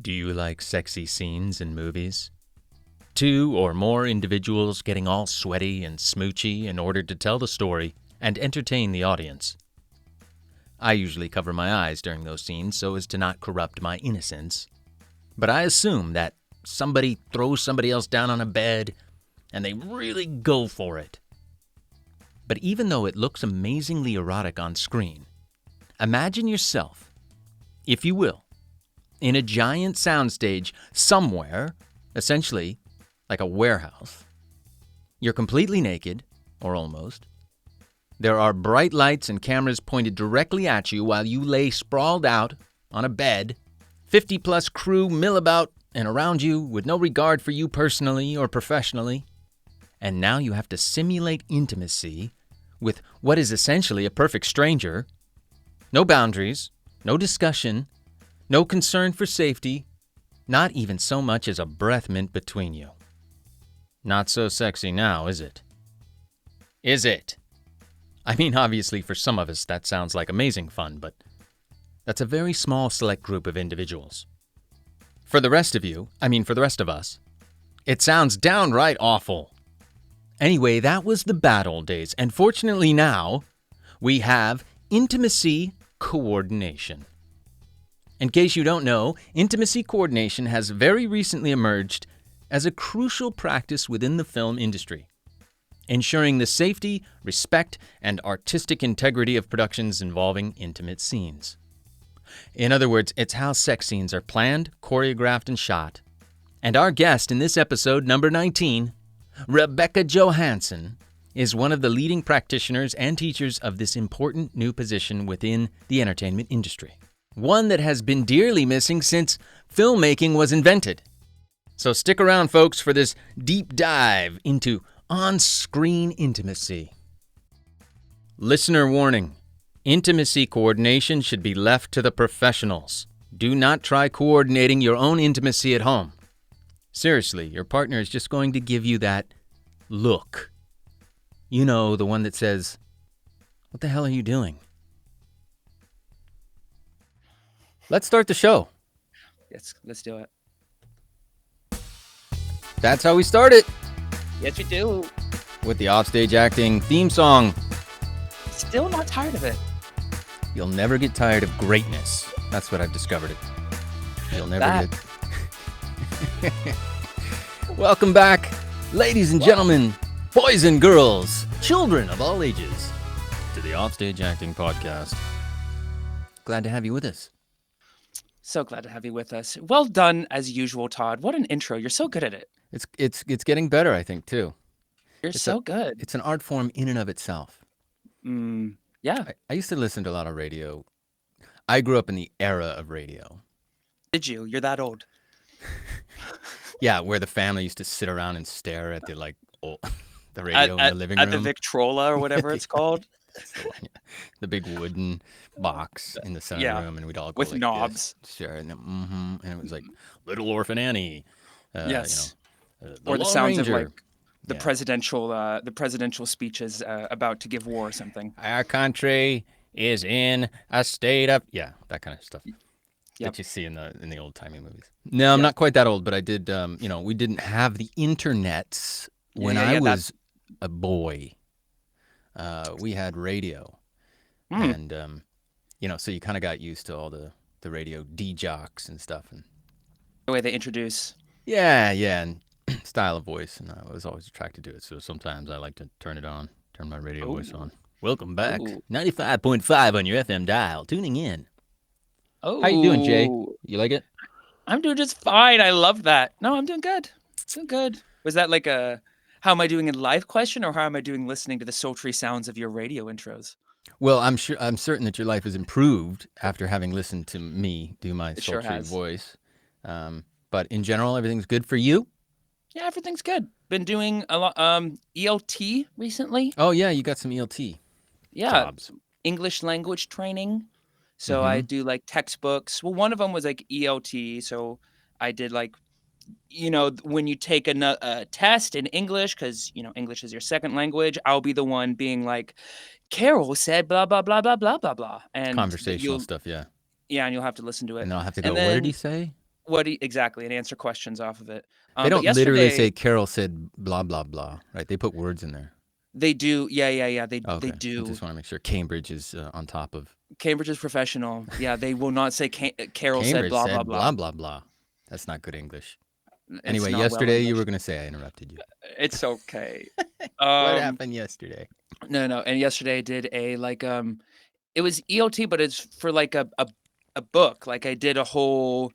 Do you like sexy scenes in movies? Two or more individuals getting all sweaty and smoochy in order to tell the story and entertain the audience. I usually cover my eyes during those scenes so as to not corrupt my innocence. But I assume that somebody throws somebody else down on a bed and they really go for it. But even though it looks amazingly erotic on screen, imagine yourself, if you will, in a giant soundstage somewhere, essentially like a warehouse. You're completely naked, or almost. There are bright lights and cameras pointed directly at you while you lay sprawled out on a bed, 50-plus crew mill about and around you with no regard for you personally or professionally. And now you have to simulate intimacy with what is essentially a perfect stranger. No boundaries, no discussion, no concern for safety, not even so much as a breath mint between you. Not so sexy now, is it? Is it? I mean, obviously for some of us that sounds like amazing fun, but that's a very small select group of individuals. For the rest of us, it sounds downright awful. Anyway, that was the bad old days, and fortunately now, we have intimacy coordination. In case you don't know, intimacy coordination has very recently emerged as a crucial practice within the film industry, ensuring the safety, respect, and artistic integrity of productions involving intimate scenes. In other words, it's how sex scenes are planned, choreographed, and shot. And our guest in this episode, number 19, Rebecca Johannsen, is one of the leading practitioners and teachers of this important new position within the entertainment industry. One that has been dearly missing since filmmaking was invented. So stick around, folks, for this deep dive into on-screen intimacy. Listener warning. Intimacy coordination should be left to the professionals. Do not try coordinating your own intimacy at home. Seriously, your partner is just going to give you that look. You know, the one that says, "What the hell are you doing?" Let's start the show. Yes, let's do it. That's how we start it. Yes, we do. With the Offstage acting theme song. Still not tired of it. You'll never get tired of greatness. That's what I've discovered. You'll never get... Welcome back, ladies and gentlemen, boys and girls, children of all ages, to the Offstage Acting Podcast. Glad to have you with us. So glad to have you with us. Well done, as usual, Todd. What an intro. You're so good at it. It's getting better, I think, too. You're so good. It's an art form in and of itself. Yeah. I used to listen to a lot of radio. I grew up in the era of radio. Did you? You're that old. Yeah, where the family used to sit around and stare at the radio in the living room. At the Victrola or whatever it's called. The big wooden box in the center room, and we'd all go with like knobs. This, sure, and it was like Little Orphan Annie. Yes. Or the sounds Ranger. of like the presidential speeches about to give war or something. Our country is in a state of that kind of stuff. Yep. That you see in the old timey movies. No, I'm not quite that old, but I did. We didn't have the internet when I was a boy. We had radio, and so you kind of got used to all the radio D-jocks and stuff, and the way they introduce. And style of voice, and I was always attracted to it. So sometimes I like to turn my radio voice on. Welcome back, 95.5 on your FM dial. Tuning in. Oh, how you doing, Jay? You like it? I'm doing just fine. I love that. No, I'm doing good. Doing good. Was that like a how am I doing in live question, or how am I doing listening to the sultry sounds of your radio intros? Well, I'm certain that your life has improved after having listened to me do my sultry voice. But in general, everything's good for you? Yeah, everything's good. Been doing a lot ELT recently. Oh yeah, you got some ELT. Yeah, jobs. English language training. So I do like textbooks. Well, one of them was like ELT. So I did like, when you take a test in English, because, English is your second language, I'll be the one being like, Carol said blah, blah, blah, blah, blah, blah, blah. And conversational stuff, yeah. Yeah, and you'll have to listen to it. And then I'll have to go, what did he say? exactly, and answer questions off of it. They But don't literally yesterday say Carol said blah blah blah, right? They put words in there. they do. Yeah. They Okay, I do. just want to make sure Cambridge is on top of. Cambridge is professional. Yeah, they will not say Carol said Cambridge blah blah said blah. blah blah blah. That's not good English. It's Anyway, not well yesterday you were English. going to say I interrupted you. It's okay. What Um, happened yesterday? no. And yesterday I did a it was EOT, but it's for like a book. Like I did a whole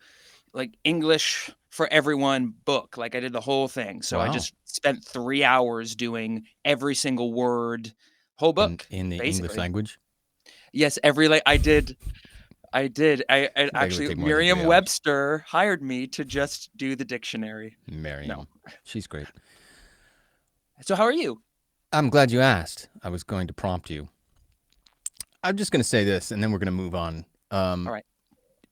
like English for everyone book. Like I did the whole thing. So I Wow. just spent 3 hours doing every single word, whole book, In the English basically. language? Yes, every like I did. I did. I I feel like it would actually take more than 3 hours. Merriam-Webster hired me to just do the dictionary. No. Miriam. She's great. So how are you? I'm glad you asked. I was going to prompt you. I'm just going to say this, and then we're going to move on. All right.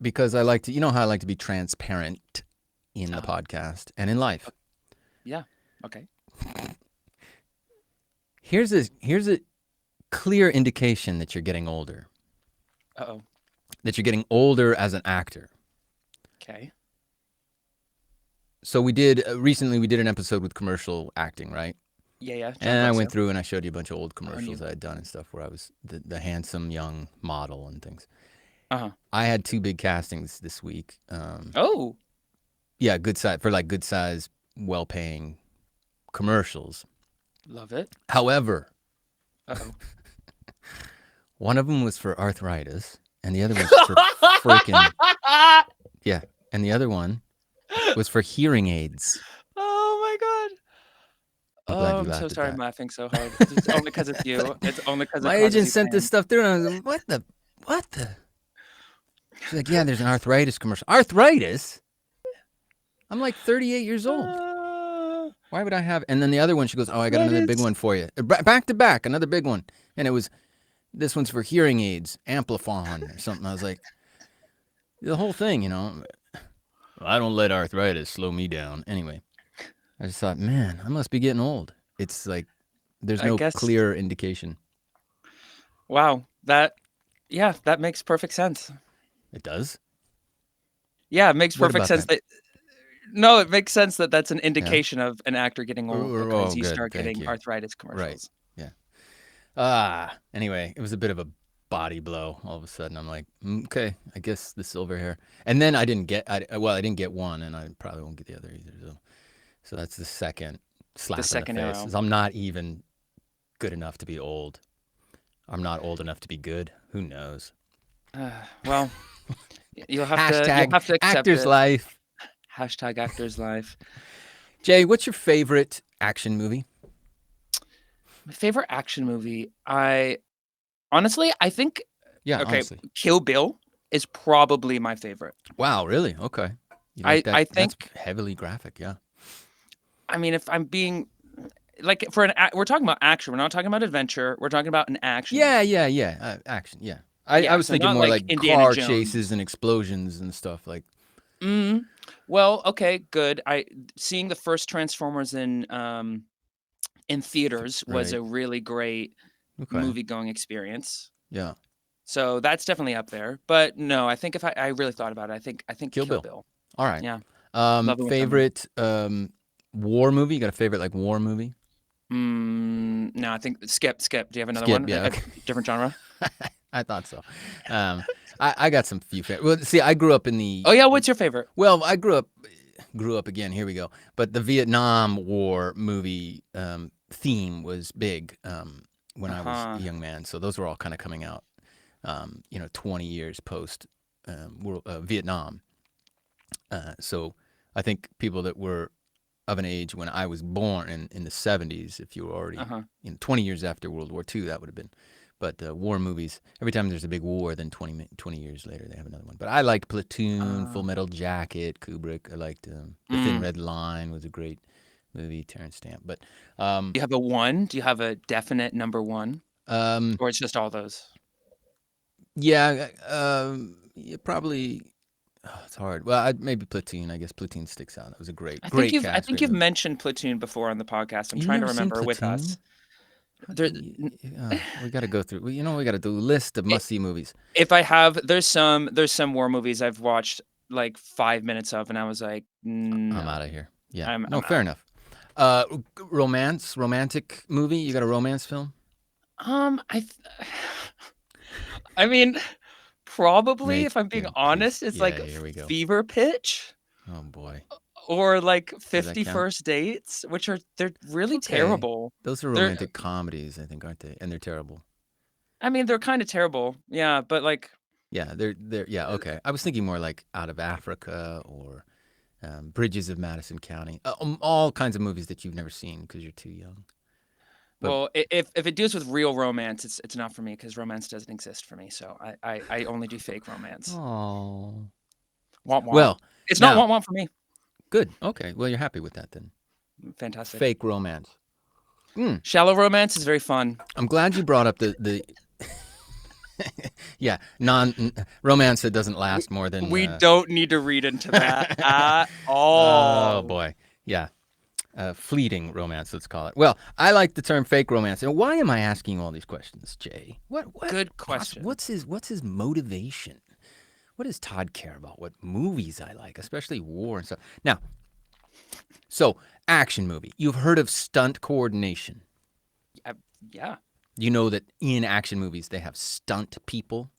Because I like to, you know how I like to be transparent in the podcast and in life. Yeah. Okay. Here's a clear indication that you're getting older. Uh-oh. That you're getting older as an actor. Okay. So we did recently. We did an episode with commercial acting, right? Yeah. And I went through and I showed you a bunch of old commercials I had done and stuff where I was the handsome young model and things. Uh-huh. I had 2 big castings this week. Oh. Yeah, good size, well-paying commercials. Love it. However, Uh-oh. one of them was for arthritis, and the other was for freaking and the other one was for hearing aids. Oh my God. I'm glad you I'm laughed so at sorry that. I'm laughing so hard. It's only because it's you. It's only because My agent sent this stuff through, and I was like, what the? She's like, yeah, there's an arthritis commercial. Arthritis? I'm like 38 years old. Why would I have? And then the other one, she goes, oh, I got another big one for you. Back to back, another big one. And it was, this one's for hearing aids, Amplifon or something. I was like, the whole thing, you know. I don't let arthritis slow me down. Anyway, I just thought, man, I must be getting old. It's like, there's no clear indication. Wow. That makes perfect sense. It does? Yeah, it makes perfect sense that. No, it makes sense that that's an indication of an actor getting old because you start getting arthritis commercials. Right. Yeah. Anyway, it was a bit of a body blow. All of a sudden, I'm like, okay, I guess the silver hair. And then I didn't get one, and I probably won't get the other either. So that's the second slap in the face. I'm not even good enough to be old. I'm not old enough to be good. Who knows? Well, you'll have to accept actor's it. life. Hashtag actor's life. Jay, what's your favorite action movie? My favorite action movie, I think. Yeah, okay, honestly. Kill Bill is probably my favorite. Wow, really? Okay. I think that's heavily graphic. Yeah. I mean, if I'm being like we're talking about action. We're not talking about adventure. We're talking about an action. Yeah. Action. Yeah. I was thinking more like Indiana car Jones. chases and explosions and stuff like. Well, okay, good. Seeing the first Transformers in theaters was a really great movie-going experience. Yeah. So that's definitely up there. But no, I think if I really thought about it, I think Kill Bill. All right. Yeah. Favorite war movie? You got a favorite like war movie? No, I think Skip. Do you have another one? Yeah. Different genre? I thought so. I got some few favorites. Well, see, I grew up in the. Oh yeah, what's your favorite? Well, I grew up again. Here we go. But the Vietnam War movie theme was big when I was a young man. So those were all kind of coming out. 20 years post Vietnam. So I think people that were of an age when I was born in the 70s, if you were already 20 years after World War II, that would have been. But war movies, every time there's a big war, then 20 years later, they have another one. But I liked Platoon, Full Metal Jacket, Kubrick. I liked The Thin Red Line was a great movie, Terrence Stamp. But do you have a one? Do you have a definite number one? Or it's just all those? Yeah, probably. Oh, it's hard. Well, maybe Platoon. I guess Platoon sticks out. That was a great cast. I think you've mentioned Platoon before on the podcast. I'm trying to remember with us. We got to go through. We got to do a list of must-see movies. If I have, there's some war movies I've watched like 5 minutes of, and I was like, I'm out no, of here. Yeah. I'm No, fair out. enough. Romantic movie? You got a romance film? I th I mean, probably, Make if I'm being good, please. honest, it's Yeah, like here we go. Fever Pitch Oh boy. or like Does that 50 count? First Dates, which they're It's really okay. terrible. Those are They're romantic comedies, I think, aren't they? And they're terrible. I mean, they're kinda terrible, yeah, but, like, Yeah, they're yeah, okay. I was thinking more like Out of Africa or Bridges of Madison County. All kinds of movies that you've never seen because you're too young. But well, if it deals with real romance, it's not for me because romance doesn't exist for me, so I only do fake romance. oh, Womp womp. well, It's not now womp womp for me. good. Okay, well you're happy with that then. Fantastic. Fake romance. Mm, Shallow romance is very fun. I'm glad you brought up the yeah romance that doesn't last more than. We don't need to read into that at Oh all. boy, yeah. Fleeting romance, let's call it. Well, I like the term fake romance. And why am I asking all these questions, Jay? Good question. What's his motivation? What does Todd care about? What movies I like, especially war and stuff. Now, so action movie. You've heard of stunt coordination. Yeah, You know that in action movies they have stunt people.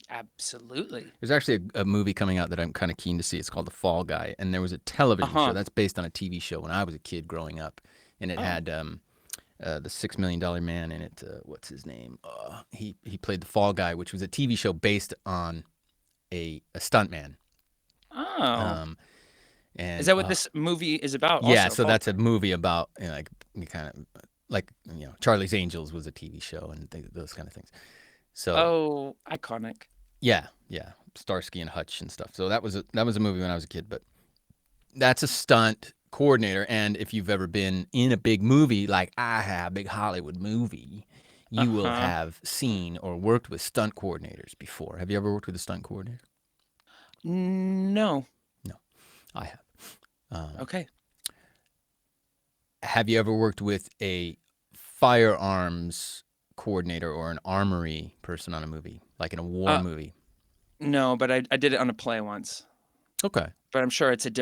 absolutely. There's actually a movie coming out that I'm kind of keen to see. It's called The Fall Guy, and there was a television show Uh-huh. that's based on a TV show when I was a kid growing up, and it Oh. had the $6 Million Man in it. What's his name? He played the Fall Guy, which was a TV show based on a stuntman. Oh. Um, Is and that what this movie is about yeah, also? so that's a movie about like kind of like Charlie's Angels was a TV show and those kind of things. So Oh, iconic. yeah, Starsky and Hutch and stuff. So that was a movie when I was a kid, but that's a stunt coordinator. And if you've ever been in a big movie like I have, big Hollywood movie, you will Uh-huh. have seen or worked with stunt coordinators before. Have you ever worked with a stunt coordinator? No. No, I have. Okay. Have you ever worked with a firearms coordinator or an armory person on a movie, like in a war Uh, movie? no, but I did it on a play once. Okay. But I'm sure it's probably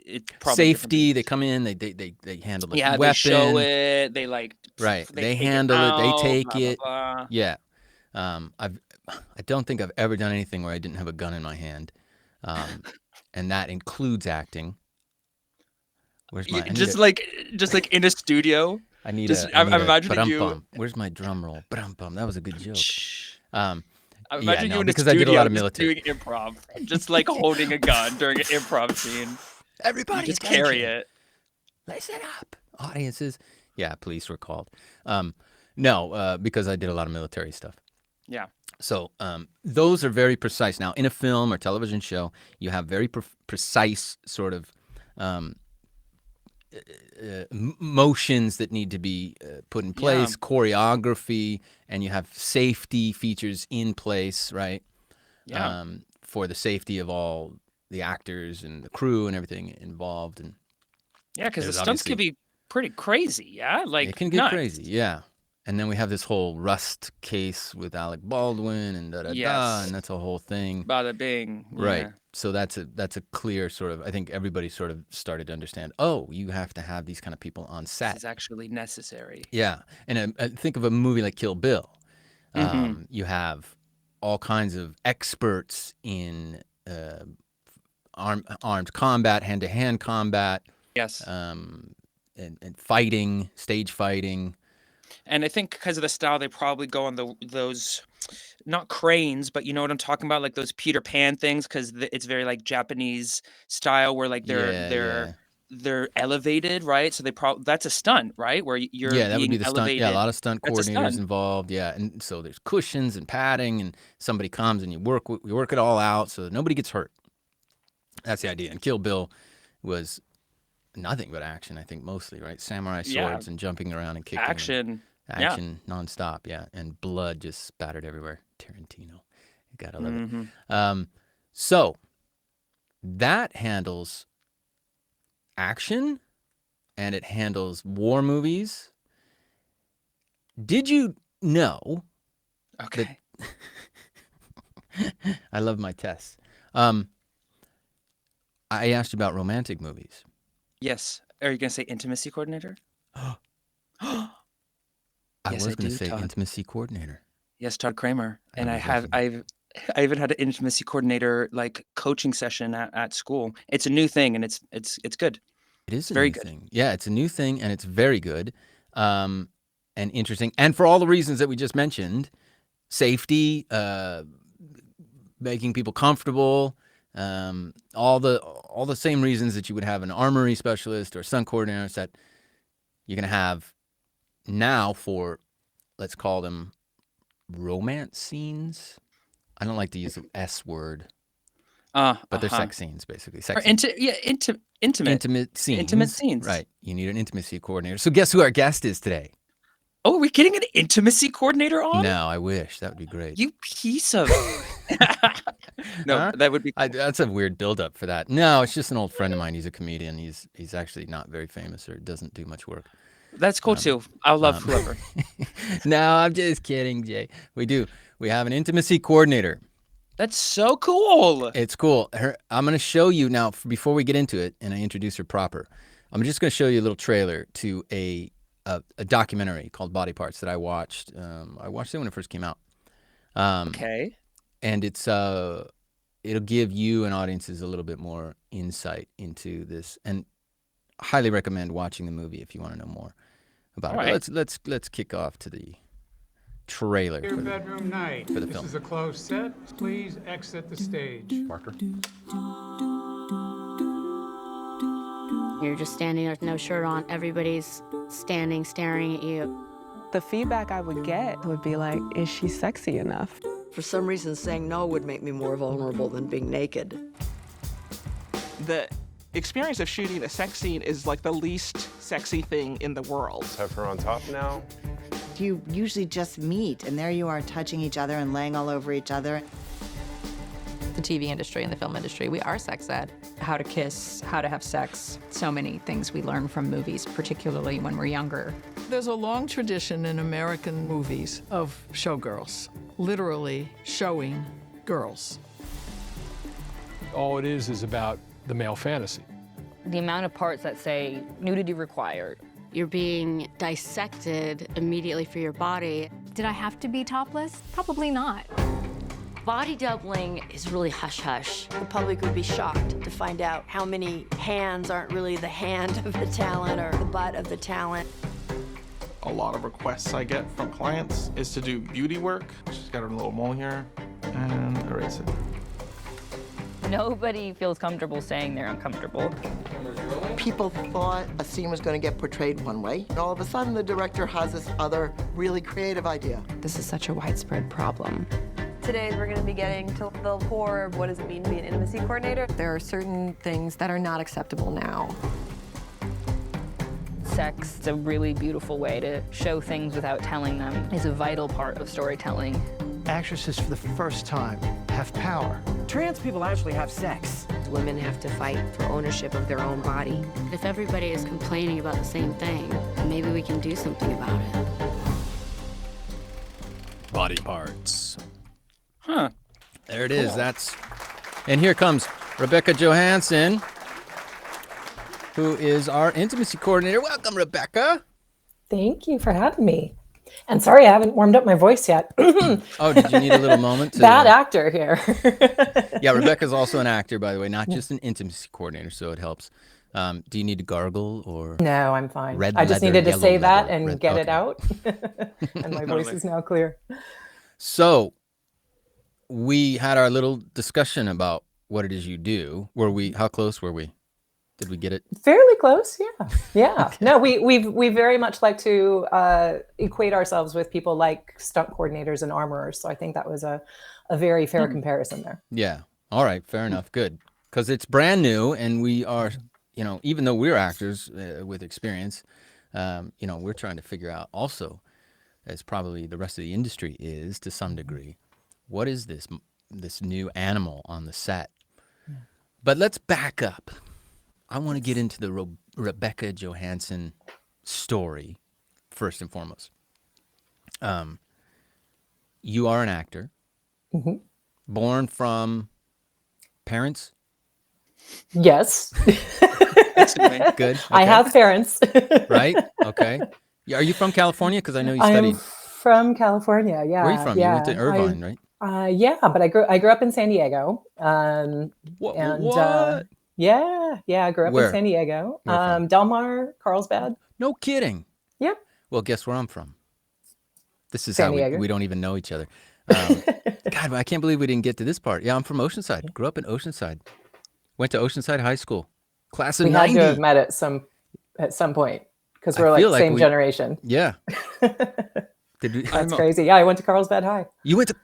a different Safety, they beast. come in, they handle the Yeah, they show weapon. it, they, like, Right. they They take it handle it, they out, take blah, blah, it. blah. Yeah. I don't think I've ever done anything where I didn't have a gun in my hand. And that includes acting. Where's my Just like in a studio. I'm imagining ba-dum you. bum. Where's my drum roll? Ba-dum bum. That was a good joke. Um I'm yeah, imagining you no, in a because I did a lot studio of just military. doing improv, just like holding a gun during an improv scene. Everybody You just attention. carry it. Listen up. Audiences. Yeah, police were called. No, because I did a lot of military stuff. Yeah. So those are very precise. Now, in a film or television show, you have very precise sort of motions that need to be put in Yeah. place, choreography, and you have safety features in place, right? Yeah. For the safety of all the actors and the crew and everything involved. And Yeah, because the there's stunts can obviously be pretty crazy, yeah? it Like, can get nuts. crazy, yeah. And then we have this whole Rust case with Alec Baldwin and da da da, Yes. and that's a whole thing. Bada bing, Right. yeah. So that's a clear sort of. I think everybody sort of started to understand. Oh, you have to have these kind of people on This set. is actually necessary. Yeah, and think of a movie like Kill Bill. Mhm. You have all kinds of experts in armed combat, hand to hand combat, Yes. and fighting, stage fighting. And I think because of the style, they probably go on those not cranes, but you know what I'm talking about, like those Peter Pan things, because it's very like Japanese style where like Yeah, yeah. they're elevated, right? So that's a stunt, right? Where you're Yeah, that would be being the stunt. Yeah, a elevated. lot of stunt That's a coordinators stunt. involved. Yeah, and so there's cushions and padding, and somebody comes and you work it all out so that nobody gets hurt. That's the idea. And Kill Bill was nothing but action, I think, mostly, right? Samurai Yeah, swords and jumping around and kicking and action. Yeah. action nonstop. Yeah, and blood just spattered everywhere. Tarantino, you gotta love it. Mhm. So that handles action and it handles war movies. Did you know that Okay. I love my tests. I asked you about romantic movies. Yes. Are you going to say intimacy coordinator? I Yes, I was going to do, say Todd. intimacy coordinator. Yes, Todd Kramer. I And was actually. I even had an intimacy coordinator like coaching session at school. It's a new thing and it's good. It is It's a very new good. thing. Yeah, it's a new thing, and it's very good, and interesting. And for all the reasons that we just mentioned, safety, making people comfortable, all the same reasons that you would have an armory specialist or stunt coordinator that you're going to have now for, let's call them romance scenes. I don't like to use the S word, but they're Uh-huh. sex scenes, basically. Or Sex scenes. intimate Intimate scenes. scenes. Right. You need an intimacy coordinator. So guess who our guest is today? Oh, are we getting an intimacy coordinator on? No, I wish. That would be great. You piece of No, Huh? that would be cool. That's a weird buildup for that. No, it's just an old friend of mine. He's a comedian. He's actually not very famous or doesn't do much work. That's cool too. I'll love whoever. No, I'm just kidding, Jay. We do. We have an intimacy coordinator. That's so cool. It's cool. I'm going to show you now, before we get into it and I introduce her proper, I'm just going to show you a little trailer to a documentary called Body Parts that I watched. I watched it when it first came out. Okay. And it'll give you and audiences a little bit more insight into this, and highly recommend watching the movie if you want to know more about it. Right. But let's kick off to the trailer Your bedroom night. for the This film. is a closed set. Please exit the stage. Parker. You're just standing there with no shirt on. Everybody's standing, staring at you. The feedback I would get would be like, is she sexy enough? For some reason, saying no would make me more vulnerable than being naked. The experience of shooting a sex scene is like the least sexy thing in the world. Have her on top now. You usually just meet, and there you are touching each other and laying all over each other. The TV industry and the film industry, we are sex ed. How to kiss, how to have sex. So many things we learn from movies, particularly when we're younger. There's a long tradition in American movies of showgirls, literally showing girls. All it is about the male fantasy. The amount of parts that say nudity required. You're being dissected immediately for your body. Did I have to be topless? Probably not. Body doubling is really hush-hush. The public would be shocked to find out how many hands aren't really the hand of the talent or the butt of the talent. A lot of requests I get from clients is to do beauty work. She's got her little mole here, and erase it. Nobody feels comfortable saying they're uncomfortable. People thought a scene was going to get portrayed one way, and all of a sudden the director has this other really creative idea. This is such a widespread problem. Today we're going to be getting to the core of what does it mean to be an intimacy coordinator. There are certain things that are not acceptable now. Sex is a really beautiful way to show things without telling them. It's a vital part of storytelling. Actresses, for the first time, have power. Trans people actually have sex. Women have to fight for ownership of their own body. If everybody is complaining about the same thing, maybe we can do something about it. Body Parts. Huh. There it is. And here comes Rebecca Johannsen, who is our intimacy coordinator. Welcome, Rebecca. Thank you for having me. And sorry, I haven't warmed up my voice yet. Oh, did you need a little moment? Bad actor here. Yeah, Rebecca's also an actor, by the way, not just an intimacy coordinator, so it helps. Do you need to gargle or? No, I'm fine. Red I just leather, needed to yellow say that leather, and red- get it okay. out. And my voice is now clear. So we had our little discussion about what it is you do. How close were we? Did we get it? Fairly close, yeah. Yeah. Okay. No, we very much like to equate ourselves with people like stunt coordinators and armorers. So I think that was a very fair comparison there. Yeah. All right. Fair enough. Good. Because it's brand new, and we are, even though we're actors with experience, we're trying to figure out also, as probably the rest of the industry is to some degree, what is this new animal on the set? But let's back up. I want to get into the Rebecca Johannsen story first and foremost. You are an actor, born from parents Yes. Good. I have parents. Right? Okay. Are you from California? Because I know you I'm studied. from California. Yeah. Where are you from? Yeah. You went to Irvine, right? Yeah, but I grew up in San Diego. What? Yeah, I grew up Where? in San Diego. Where from? Del Mar, Carlsbad. No kidding. Yep. Well, guess where I'm from. This is San how Diego. we don't even know each other. God, I can't believe we didn't get to this part. Yeah, I'm from Oceanside. Grew up in Oceanside. Went to Oceanside High School. Class of We 90. had to have met at some point because we're like same generation. Yeah. That's crazy. Yeah, I went to Carlsbad High. You went to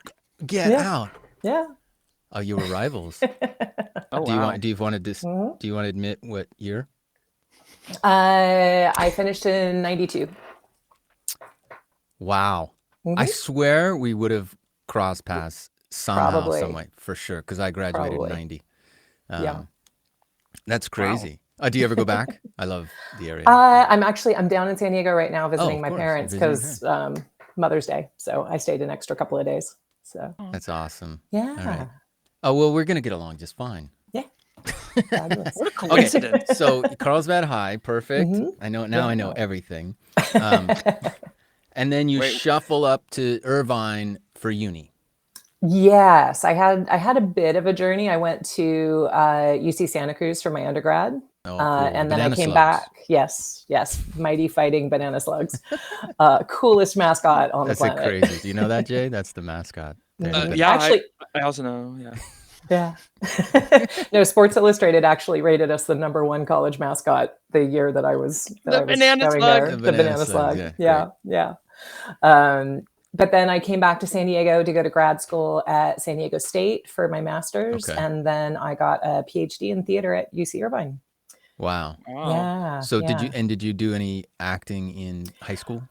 Get out. Yeah. Oh, you were rivals. Oh, do you wow. want to admit what year? I finished in 92. Wow. I swear we would have crossed paths somehow, some way, for sure, because I graduated in 90. Yeah. That's crazy. Wow. Do you ever go back? I love the area. I'm down in San Diego right now visiting my parents because Mother's Day. So I stayed an extra couple of days. So that's awesome. Yeah. All right. Oh, well, we're going to get along just fine. Yeah. What a coincidence. Okay. So Carlsbad High, perfect. I know now. I know everything. And then you shuffle up to Irvine for uni. Yes, I had a bit of a journey. I went to UC Santa Cruz for my undergrad. Oh, cool. And then Banana I came slugs. back. Yes. Mighty fighting banana slugs. Coolest mascot on the planet. That's crazy. Do you know that, Jay? That's the mascot. Yeah, actually, I also know. Yeah. No, Sports Illustrated actually rated us the #1 college mascot the year that I was banana going slug. there. The banana slug. Yeah. But then I came back to San Diego to go to grad school at San Diego State for my master's. Okay. And then I got a PhD in theater at UC Irvine. Wow. Yeah. So did you do any acting in high school?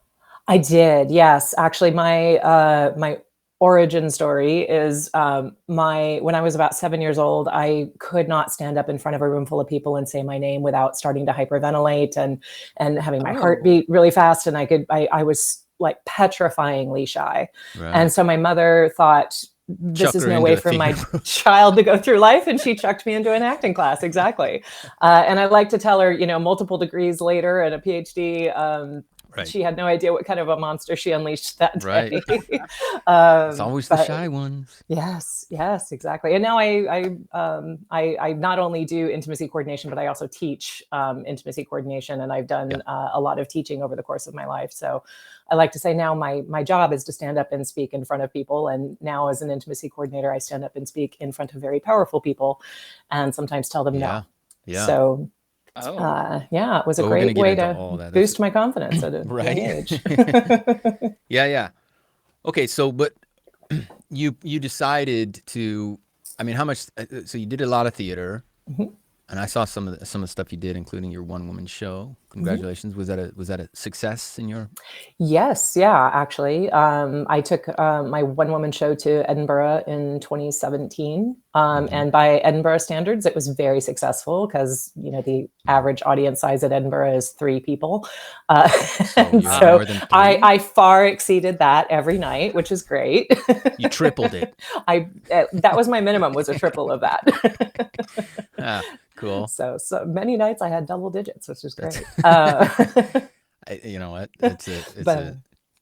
I did. Yes. Actually, my origin story is when I was about 7 years old, I could not stand up in front of a room full of people and say my name without starting to hyperventilate and having my heart beat really fast. And I was like petrifyingly shy. Right. And so my mother thought, this Chuck is her no into way a for my theater. child to go through life. And she chucked me into an acting class. Exactly. And I like to tell her, multiple degrees later and a PhD, Right. she had no idea what kind of a monster she unleashed that day. Right. It's always the shy ones. Yes, exactly. And now I not only do intimacy coordination, but I also teach intimacy coordination, and I've done a lot of teaching over the course of my life. So I like to say now my job is to stand up and speak in front of people. And now as an intimacy coordinator, I stand up and speak in front of very powerful people, and sometimes tell them no. Yeah. So. It was a great way to boost my confidence at a young age. Yeah. Okay, so but you decided to. I mean, how much? So you did a lot of theater, and I saw some of the stuff you did, including your one-woman show. Congratulations! Was that a success in your? Yes, actually, I took my one-woman show to Edinburgh in 2017, and by Edinburgh standards, it was very successful because the average audience size at Edinburgh is 3 people, so more than 3? I far exceeded that every night, which is great. You tripled it. That was my minimum, was a triple of that. Cool. So many nights I had double digits, which is great. You know what? It's a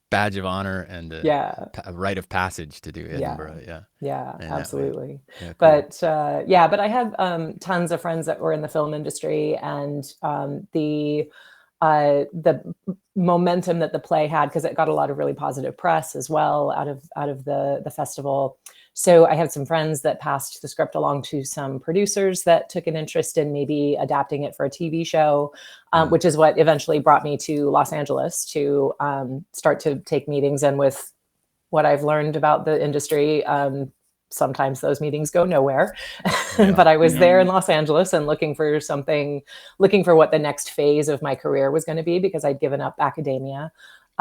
badge of honor and a rite of passage to do Edinburgh. Yeah, absolutely. Cool. But I have tons of friends that were in the film industry, and the momentum that the play had, because it got a lot of really positive press as well out of the festival. So I had some friends that passed the script along to some producers that took an interest in maybe adapting it for a TV show, which is what eventually brought me to Los Angeles to start to take meetings. And with what I've learned about the industry, sometimes those meetings go nowhere. But I was there in Los Angeles and looking for what the next phase of my career was going to be, because I'd given up academia.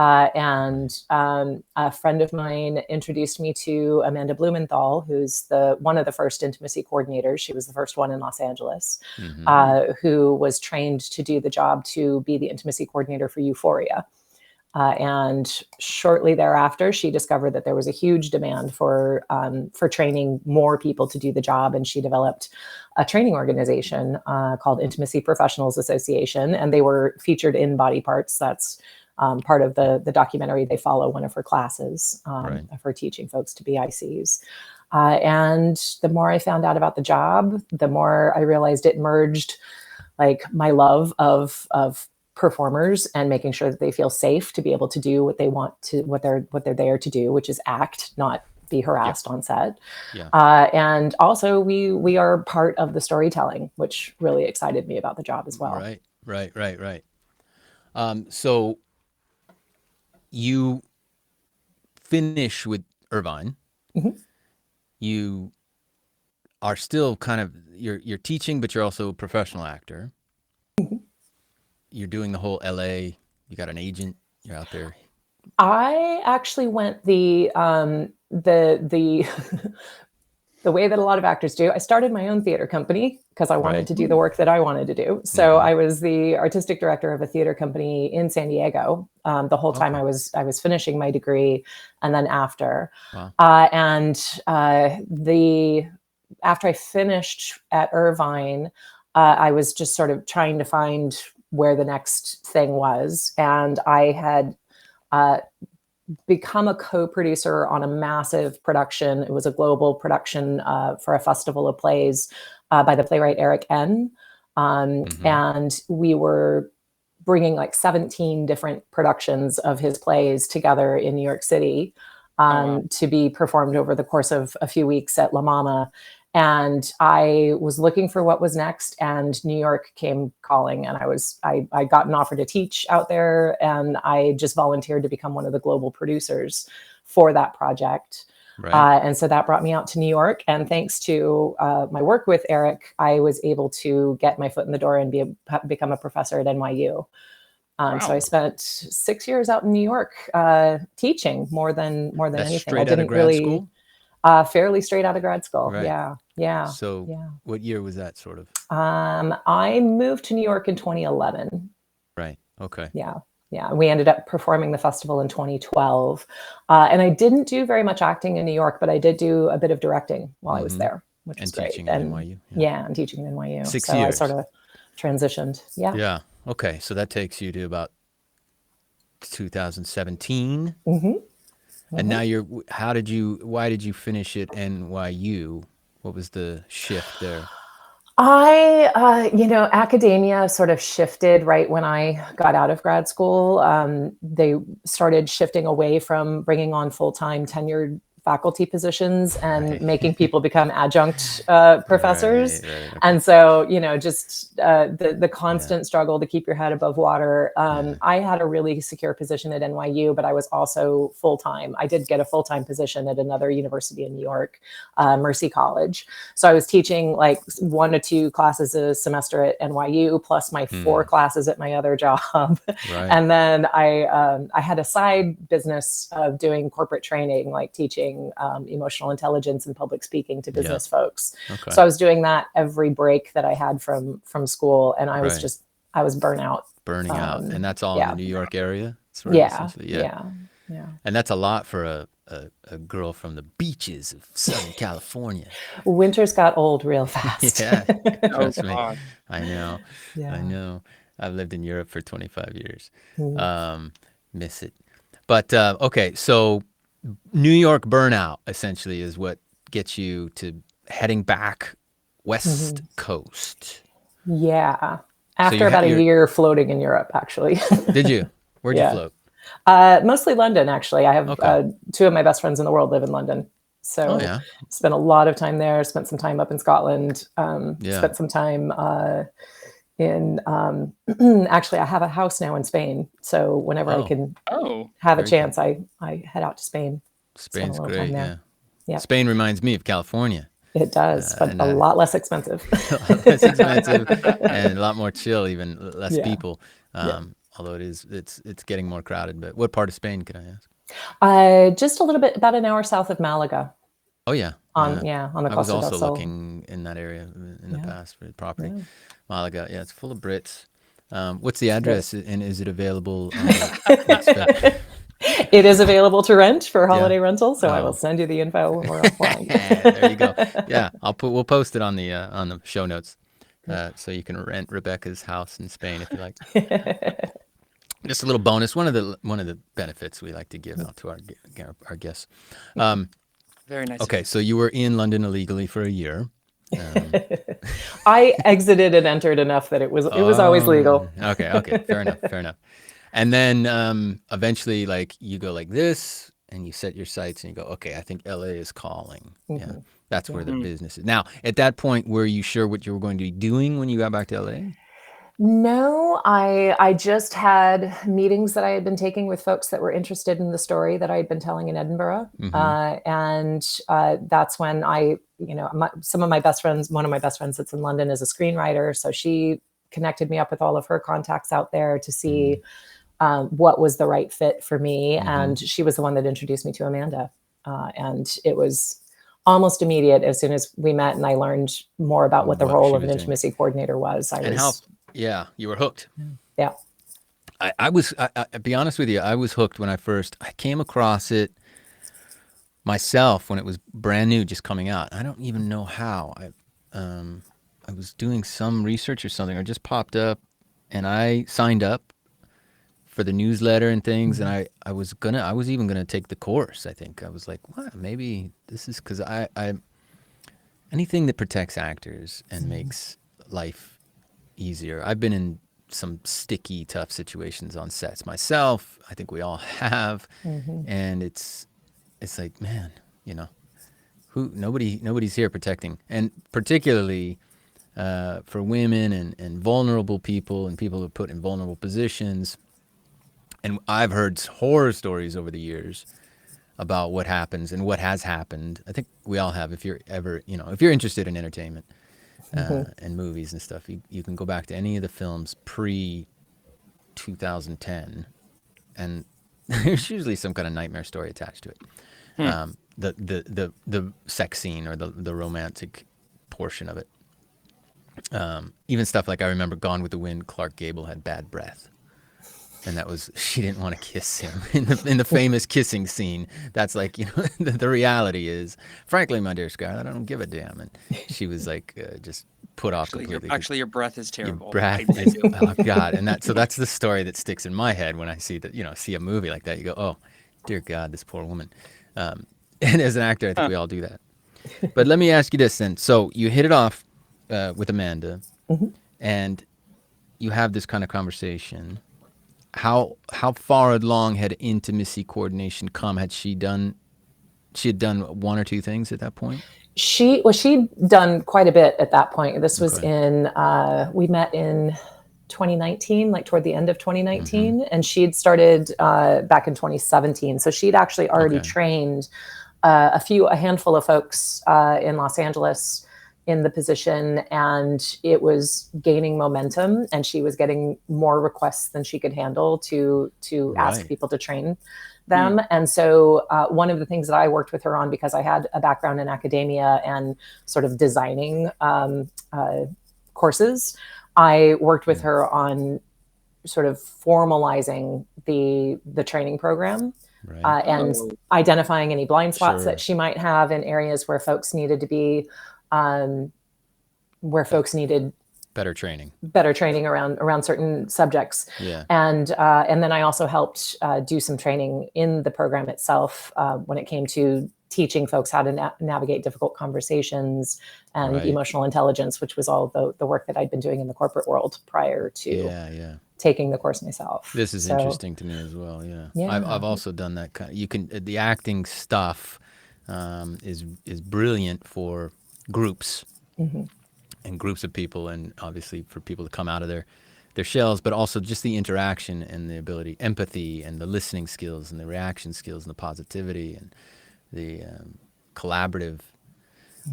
And a friend of mine introduced me to Amanda Blumenthal, who's one of the first intimacy coordinators. She was the first one in Los Angeles, who was trained to do the job to be the intimacy coordinator for Euphoria. And shortly thereafter, she discovered that there was a huge demand for training more people to do the job, and she developed a training organization called Intimacy Professionals Association, and they were featured in Body Parts. That's part of the documentary. They follow one of her classes of her teaching folks to be ICs. And the more I found out about the job, the more I realized it merged like my love of performers and making sure that they feel safe to be able to do what they want to, what they're there to do, which is act, not be harassed on set. Yeah. And also we are part of the storytelling, which really excited me about the job as well. Right. So you finish with Irvine. Mm-hmm. You are still kind of, you're teaching, but you're also a professional actor. Mm-hmm. You're doing the whole LA, you got an agent, you're out there. I actually went the the way that a lot of actors do. I started my own theater company because I wanted to do the work that I wanted to do. So I was the artistic director of a theater company in San Diego the whole time I was finishing my degree, and then after. Wow. After I finished at Irvine, I was just sort of trying to find where the next thing was, and I had become a co-producer on a massive production. It was a global production for a festival of plays by the playwright Eric N. And we were bringing like 17 different productions of his plays together in New York City to be performed over the course of a few weeks at La Mama. And I was looking for what was next, and New York came calling, and I got an offer to teach out there, and I just volunteered to become one of the global producers for that project. And so that brought me out to New York, and thanks to my work with Eric, I was able to get my foot in the door and become a professor at NYU. So I spent 6 years out in New York teaching more than anything. Straight out of grad school? Fairly straight out of grad school. Right. Yeah. So what year was that sort of? I moved to New York in 2011. Right. Okay. Yeah. We ended up performing the festival in 2012. And I didn't do very much acting in New York, but I did do a bit of directing while I was there, which was great. Teaching at NYU. Yeah, and teaching at NYU. 6 years. I sort of transitioned. Yeah. Yeah. Okay. So that takes you to about 2017. And now why did you finish at NYU? What was the shift there? Academia sort of shifted right when I got out of grad school. They started shifting away from bringing on full-time tenured faculty positions and making people become adjunct professors. Right. And so, just the constant struggle to keep your head above water. I had a really secure position at NYU, but I was also full-time. I did get a full-time position at another university in New York, Mercy College. So I was teaching like 1 to 2 classes a semester at NYU, plus my 4 classes at my other job. And then I had a side business of doing corporate training, like teaching emotional intelligence and public speaking to business folks. So I was doing that every break that I had from school, and I was I was burning out. And that's all in the New York area? Yeah. And that's a lot for a girl from the beaches of Southern California. Winters got old real fast. Trust me. I know. Yeah. I know. I've lived in Europe for 25 years. Miss it. But okay, so New York burnout essentially is what gets you to heading back West Coast. Yeah. After about a year floating in Europe, actually. Did you? Where'd you float? Mostly London, actually. I have 2 of my best friends in the world live in London. So spent a lot of time there, spent some time up in Scotland, spent some time in actually I have a house now in Spain. So whenever I can have a chance, I head out to Spain. Spain's great, yeah. Spain reminds me of California. It does, but a lot less expensive. Less expensive and a lot more chill, even less people. Although it's getting more crowded. But what part of Spain, can I ask? Just a little bit, about an hour south of Malaga. Oh yeah. On the Costa del Sol. I was also looking in that area in the past for the property. Malaga, it's full of Brits. What's the address, and is it available? It is available to rent for holiday rental, so I will send you the info when we're offline. There you go. Yeah, we'll post it on the show notes, so you can rent Rebecca's house in Spain if you like. Just a little bonus. One of the benefits we like to give out to our guests. Very nice. Okay, so you were in London illegally for a year. I exited and entered enough that it was always legal. Okay, fair enough. And then eventually, like, you go like this, and you set your sights, and you go, okay, I think LA is calling. Yeah, that's where the business is. Now, at that point, were you sure what you were going to be doing when you got back to LA? No, I just had meetings that I had been taking with folks that were interested in the story that I had been telling in Edinburgh. And that's when one of my best friends that's in London is a screenwriter. So she connected me up with all of her contacts out there to see what was the right fit for me. And she was the one that introduced me to Amanda. And it was almost immediate as soon as we met and I learned more about what the role of an intimacy coordinator was. Yeah, you were hooked. Yeah. I'll be honest with you, I was hooked when I came across it myself when it was brand new, just coming out. I don't even know how. I was doing some research or something, or just popped up, and I signed up for the newsletter and things, and I was even gonna take the course. I think I was like, what? Maybe this is because I anything that protects actors and makes life easier. I've been in some sticky, tough situations on sets myself. I think we all have, and it's like, man, nobody's here protecting, and particularly for women and vulnerable people and people who are put in vulnerable positions. And I've heard horror stories over the years about what happens and what has happened. I think we all have. If you're ever, if you're interested in entertainment. And movies and stuff, you can go back to any of the films pre-2010, and there's usually some kind of nightmare story attached to it. The sex scene or the romantic portion of it. Even stuff like, I remember Gone with the Wind, Clark Gable had bad breath. And she didn't want to kiss him in the famous kissing scene. That's like, the reality is, frankly, my dear Scarlett, I don't give a damn. And she was like, just put off completely. Actually, your breath is terrible. Your breath is, oh God. And so that's the story that sticks in my head when I see a movie like that. You go, oh, dear God, this poor woman. And as an actor, I think we all do that. But let me ask you this then. So you hit it off with Amanda, and you have this kind of conversation. How far along had intimacy coordination come? She had done one or two things at that point? She'd done quite a bit at that point. This was we met in 2019, like toward the end of 2019, and she'd started back in 2017. So she'd actually already trained a handful of folks in Los Angeles in the position, and it was gaining momentum, and she was getting more requests than she could handle to ask people to train them. And so one of the things that I worked with her on, because I had a background in academia and sort of designing courses, I worked with her on sort of formalizing the training program. And identifying any blind spots that she might have in areas where folks needed to be where folks needed better training around certain subjects. And then I also helped do some training in the program itself when it came to teaching folks how to navigate difficult conversations and emotional intelligence, which was all the work that I'd been doing in the corporate world prior to taking the course myself. This is interesting to me as well. I've also done that the acting stuff is brilliant for groups and groups of people, and obviously for people to come out of their shells, but also just the interaction and the empathy and the listening skills and the reaction skills and the positivity and the collaborative,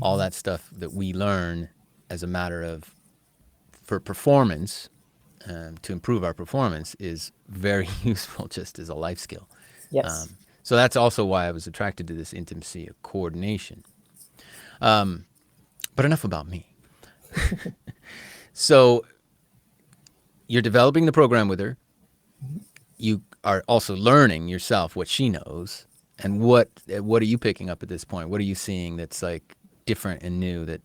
all that stuff that we learn as a matter of, for performance, to improve our performance, is very useful just as a life skill. So that's also why I was attracted to this intimacy coordination. But enough about me. So you're developing the program with her. You are also learning yourself what she knows. And what are you picking up at this point? What are you seeing that's like different and new that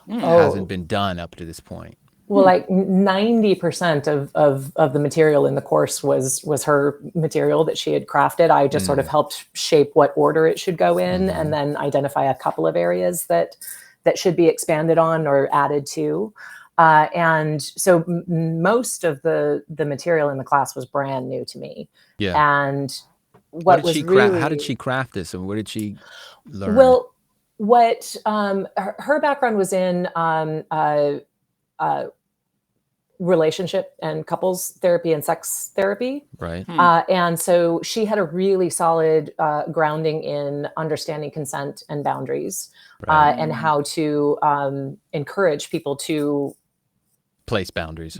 hasn't been done up to this point? Well, like 90% of the material in the course was her material that she had crafted. I just sort of helped shape what order it should go in, and then identify a couple of areas that should be expanded on or added to. And so most of the material in the class was brand new to me. Yeah. And how did she craft this, and what did she learn? Well, what her background was in relationship and couples therapy and sex therapy. Right. And so she had a really solid grounding in understanding consent and boundaries, and how to encourage people to place boundaries.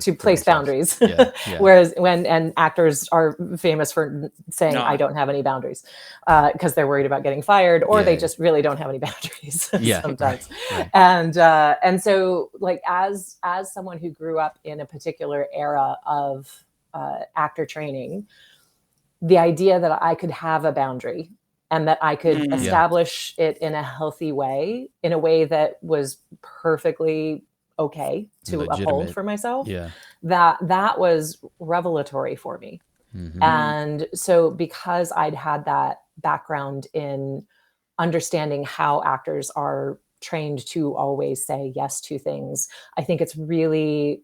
Yeah. Whereas and actors are famous for saying, I don't have any boundaries, because they're worried about getting fired, or they just really don't have any boundaries sometimes. Right. And so, like, as someone who grew up in a particular era of actor training, the idea that I could have a boundary and that I could establish it in a healthy way, in a way that was perfectly okay to uphold for myself, that was revelatory for me. And so, because I'd had that background in understanding how actors are trained to always say yes to things, I think it's really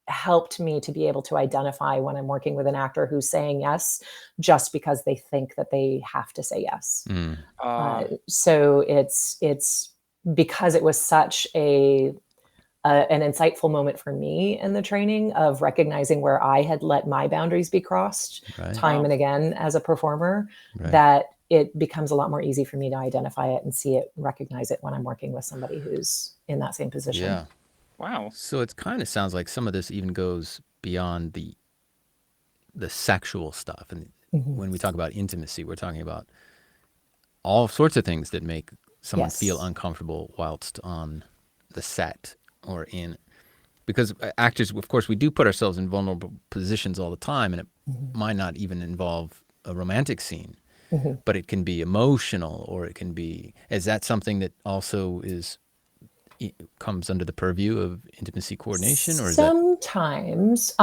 helped me to be able to identify when I'm working with an actor who's saying yes just because they think that they have to say yes. So it's because it was such an insightful moment for me in the training of recognizing where I had let my boundaries be crossed time and again as a performer, that it becomes a lot more easy for me to identify it and see it, recognize it when I'm working with somebody who's in that same position. Yeah. Wow. So it kind of sounds like some of this even goes beyond the sexual stuff. And when we talk about intimacy, we're talking about all sorts of things that make someone feel uncomfortable whilst on the set. Or because actors, of course, we do put ourselves in vulnerable positions all the time, and it might not even involve a romantic scene, but it can be emotional, or it can be. Is that something that also comes under the purview of intimacy coordination, or is sometimes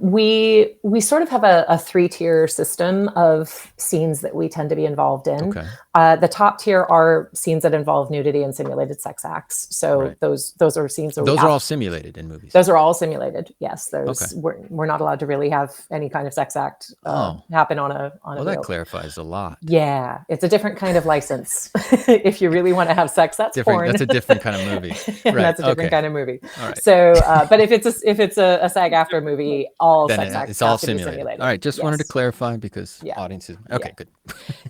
we sort of have a 3-tier system of scenes that we tend to be involved in. The top tier are scenes that involve nudity and simulated sex acts. So those are scenes that those are all simulated in movies. Those are all simulated. Yes, we're not allowed to really have any kind of sex act happen on a. Well, that clarifies a lot. Yeah, it's a different kind of license. If you really want to have sex, that's porn. That's a different kind of movie. That's a different kind of movie. All right. So, but if it's a SAG-AFTRA movie, all sex acts it's all have to be simulated. All right, just wanted to clarify because audiences. Okay, good.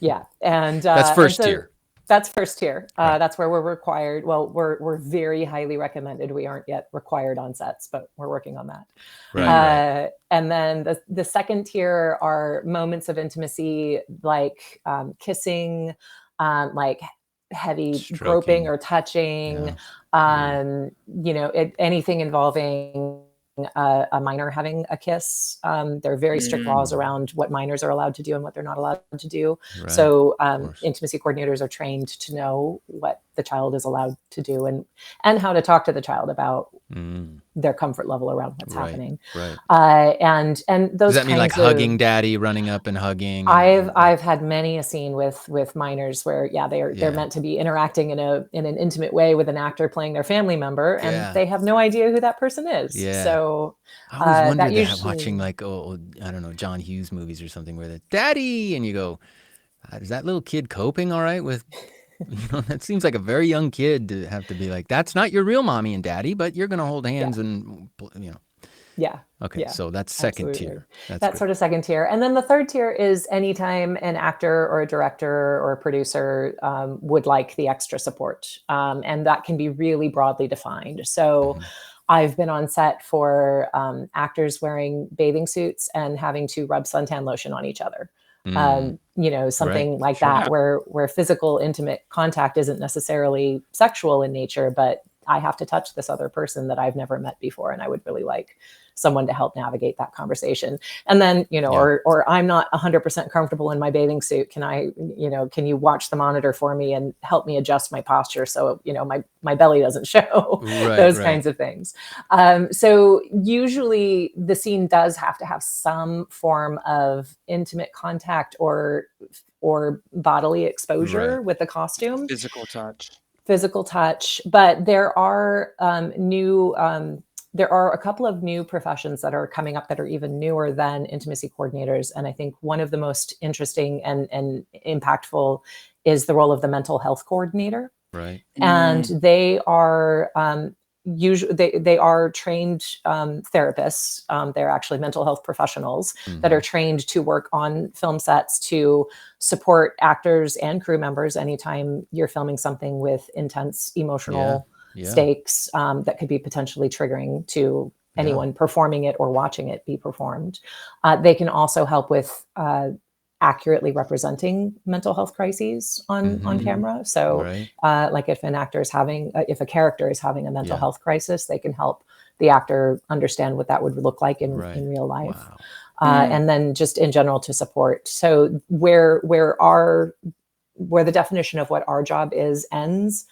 Yeah, and that's first tier. That's first tier. That's where we're required. Well, we're very highly recommended. We aren't yet required on sets, but we're working on that. Right. And then the second tier are moments of intimacy, like kissing, like heavy stroking, groping or touching, anything involving a minor having a kiss. There are very strict laws around what minors are allowed to do and what they're not allowed to do. So intimacy coordinators are trained to know what the child is allowed to do and how to talk to the child about their comfort level around what's happening. And those does that mean like hugging daddy, running up and hugging? I've had many a scene with minors where they're meant to be interacting in an intimate way with an actor playing their family member, and they have no idea who that person is. So I always wondered that watching like I don't know, John Hughes movies or something where the daddy, and you go, is that little kid coping all right with? That seems like a very young kid to have to be like, that's not your real mommy and daddy, but you're going to hold hands and. Yeah. Okay. So that's second tier. That's sort of second tier. And then the third tier is anytime an actor or a director or a producer would like the extra support. And that can be really broadly defined. So I've been on set for actors wearing bathing suits and having to rub suntan lotion on each other. Something like that, where physical, intimate contact isn't necessarily sexual in nature, but I have to touch this other person that I've never met before, and I would really like someone to help navigate that conversation. And then, or I'm not 100% comfortable in my bathing suit. Can you watch the monitor for me and help me adjust my posture so, my belly doesn't show, those kinds of things. So usually the scene does have to have some form of intimate contact or bodily exposure with the costume. Physical touch. But there are there are a couple of new professions that are coming up that are even newer than intimacy coordinators. And I think one of the most interesting and impactful is the role of the mental health coordinator. Right. And they are usually they are trained therapists. They're actually mental health professionals that are trained to work on film sets to support actors and crew members anytime you're filming something with intense emotional stakes that could be potentially triggering to anyone performing it or watching it be performed. They can also help with accurately representing mental health crises on camera. So like if if a character is having a mental health crisis, they can help the actor understand what that would look like in real life. Wow. And then just in general to support. So where the definition of what our job is ends,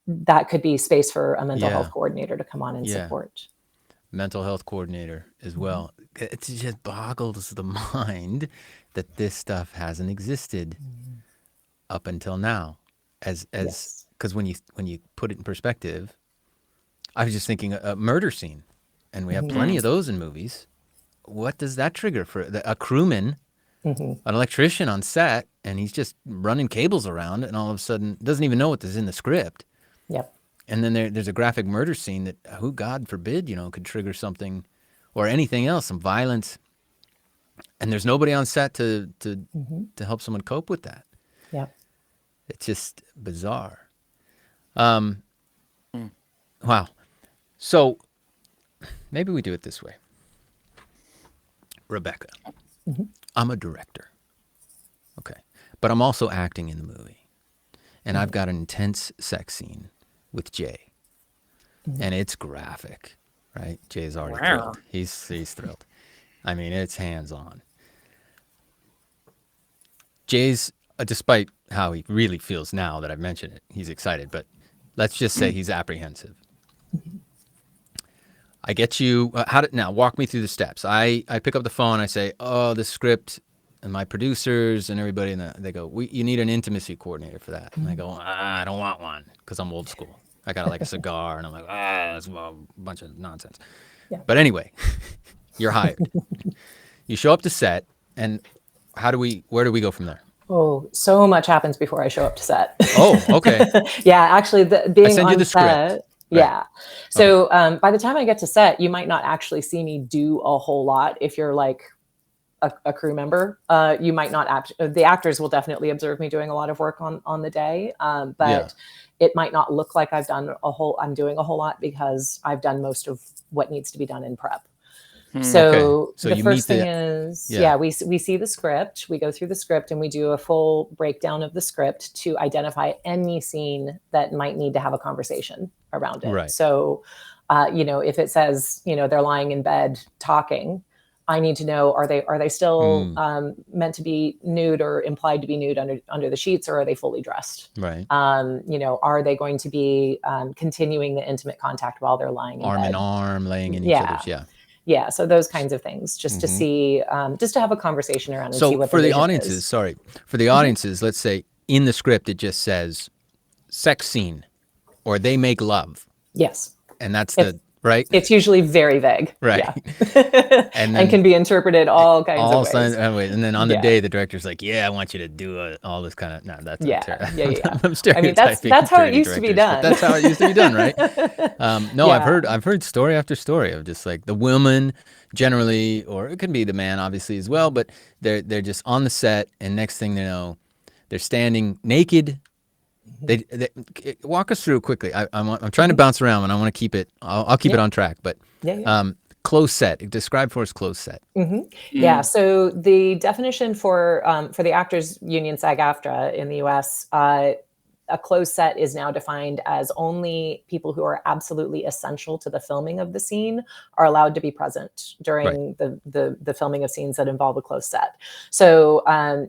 that could be space for a mental health coordinator to come on and support. Mental health coordinator as well. It just boggles the mind that this stuff hasn't existed up until now. Because when you put it in perspective, I was just thinking a murder scene, and we have plenty of those in movies. What does that trigger for a crewman, an electrician on set, and he's just running cables around, and all of a sudden doesn't even know what is in the script. Yep. And then there's a graphic murder scene that, who God forbid, could trigger something, or anything else, some violence, and there's nobody on set to help someone cope with that. Yep. It's just bizarre. Wow. So maybe we do it this way. Rebecca, I'm a director. Okay. But I'm also acting in the movie. And I've got an intense sex scene with Jay. And it's graphic, right? Jay's already thrilled. He's thrilled. I mean, it's hands-on. Jay's, despite how he really feels now that I've mentioned it, he's excited, but let's just say he's apprehensive. I get you. Now walk me through the steps. I pick up the phone. I say, "Oh, the script," and my producers and everybody, and they go, "You need an intimacy coordinator for that." And I go, "I don't want one because I'm old school. I got like a cigar," and I'm like, "That's a bunch of nonsense." Yeah. But anyway, you're hired. You show up to set, and where do we go from there? Oh, so much happens before I show up to set. Oh, okay. Yeah, actually, being I send on you the set. script. Yeah. So by the time I get to set, you might not actually see me do a whole lot. If you're like a crew member, you might not. The actors will definitely observe me doing a lot of work on the day, but it might not look like I'm doing a whole lot because I've done most of what needs to be done in prep. So the first thing is, we see the script, we go through the script, and we do a full breakdown of the script to identify any scene that might need to have a conversation around it. Right. So, if it says, they're lying in bed talking, I need to know, are they still meant to be nude or implied to be nude under the sheets, or are they fully dressed? Right. Are they going to be continuing the intimate contact while they're lying in bed? Arm in arm, laying in each other's, Yeah, so those kinds of things, just to see, just to have a conversation around and see what for the vision audiences, is. For the audiences, let's say in the script it just says sex scene or they make love. Yes. And that's right? It's usually very vague. Right. Yeah. and can be interpreted all kinds of ways. And then on the day, the director's like, "Yeah, I want you to do all this kind of." No, that's I'm stereotyping. That's how it used to be done. That's how it used to be done, right? I've heard story after story of just like the woman generally, or it can be the man obviously as well, but they're just on the set, and next thing they know, they're standing naked. They walk us through quickly. I'm trying to bounce around, and I want to keep it. I'll keep it on track. But closed set. Describe for us closed set. Yeah. So the definition for the Actors Union SAG-AFTRA in the U.S. a closed set is now defined as only people who are absolutely essential to the filming of the scene are allowed to be present during the filming of scenes that involve a closed set. So,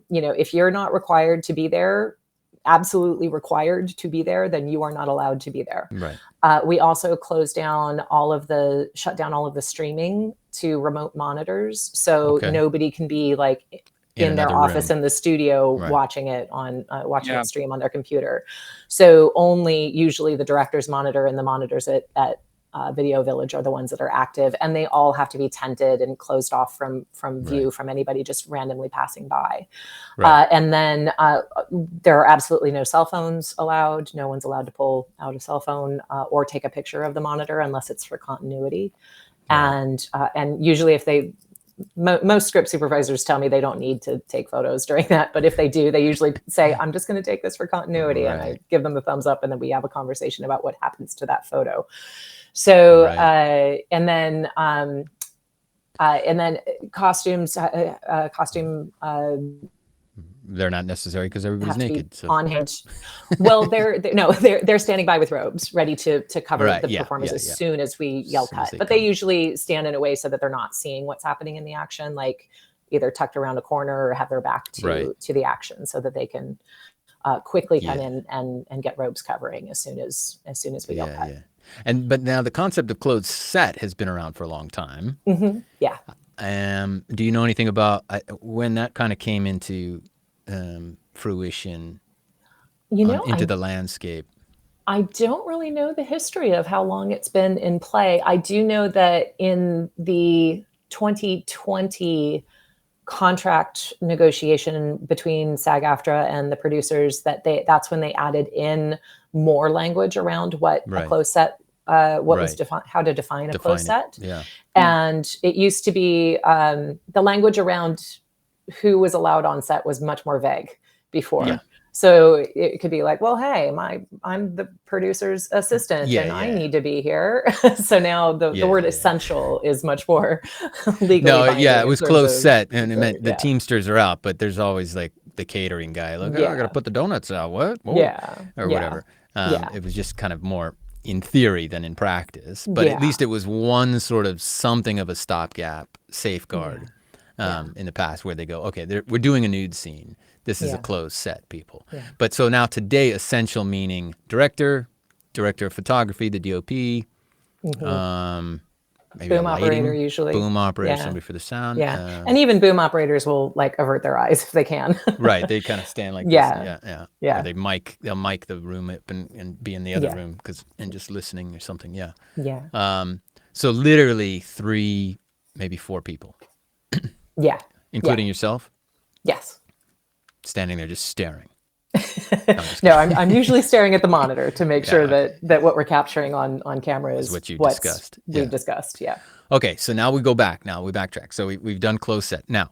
if you're not required to be there, absolutely required to be there, then you are not allowed to be there. Right. We also shut down all of the streaming to remote monitors. So nobody can be like in their office in the studio watching it it stream on their computer. So only usually the director's monitor and the monitors at Video Village are the ones that are active, and they all have to be tented and closed off from view from anybody just randomly passing by. And then there are absolutely no cell phones allowed. No one's allowed to pull out a cell phone or take a picture of the monitor unless it's for continuity. And usually if most script supervisors tell me they don't need to take photos during that, but if they do, they usually say, I'm just going to take this for continuity. And I give them the thumbs up, and then we have a conversation about what happens to that photo. So, and then costumes, they're not necessary because everybody's naked. So. On hand. Well, they're standing by with robes, ready to cover the performers as soon as we yell cut. But they usually stand in a way so that they're not seeing what's happening in the action, like either tucked around a corner or have their back to the action, so that they can quickly come in and get robes covering as soon as we yell cut. But now the concept of closed set has been around for a long time. Yeah. Do you know anything about when that kind of came into fruition, into the landscape? I don't really know the history of how long it's been in play. I do know that in the 2020 contract negotiation between SAG-AFTRA and the producers, that's when they added in more language around what a closed set, was how to define a closed set. And it used to be the language around who was allowed on set was much more vague before. So it could be like, well, hey, I'm the producer's assistant and I need to be here. So now the word essential is much more legally binding. It was closed set, and it meant the Teamsters are out, but there's always like the catering guy. Look, I got to put the donuts out. What? Or whatever. It was just kind of more in theory than in practice, but at least it was one sort of something of a stopgap safeguard. In the past, where they go, okay, we're doing a nude scene. This is a closed set, people. But so now today, essential meaning director of photography, the DOP, maybe boom operator usually. Boom operator, somebody for the sound. And even boom operators will like avert their eyes if they can. They kind of stand like this. Or they'll mic the room up and be in the other room and just listening or something. So literally 3, maybe 4 people. Including yourself? Yes. Standing there just staring. No, I'm usually staring at the monitor to make sure that what we're capturing on camera is what you discussed. We've discussed, Okay, so now we go back. Now we backtrack. So we've done closed set. Now,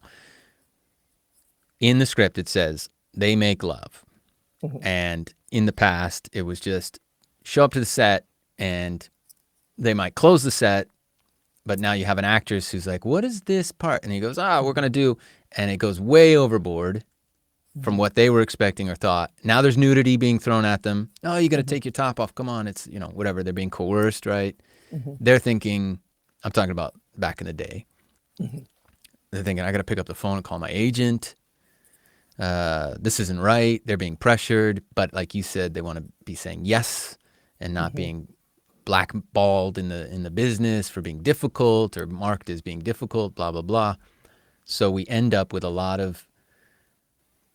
in the script it says they make love. And in the past it was just show up to the set and they might close the set. But now you have an actress who's like, what is this part? And he goes, we're going to do, and it goes way overboard from what they were expecting or thought. Now there's nudity being thrown at them. Oh, you got to take your top off. Come on. It's, whatever. They're being coerced, right? They're thinking, I'm talking about back in the day. They're thinking, I got to pick up the phone and call my agent. This isn't right. They're being pressured. But like you said, they want to be saying yes and not being blackballed in the business for being difficult or marked as being difficult, blah, blah, blah. So we end up with a lot of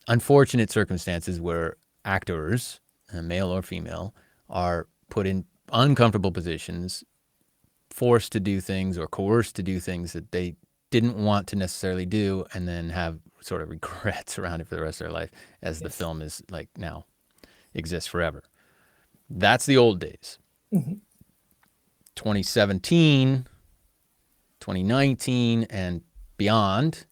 unfortunate circumstances where actors, male or female, are put in uncomfortable positions, forced to do things or coerced to do things that they didn't want to necessarily do, and then have sort of regrets around it for the rest of their life as the film is like now exists forever. That's the old days. 2017, 2019, and beyond,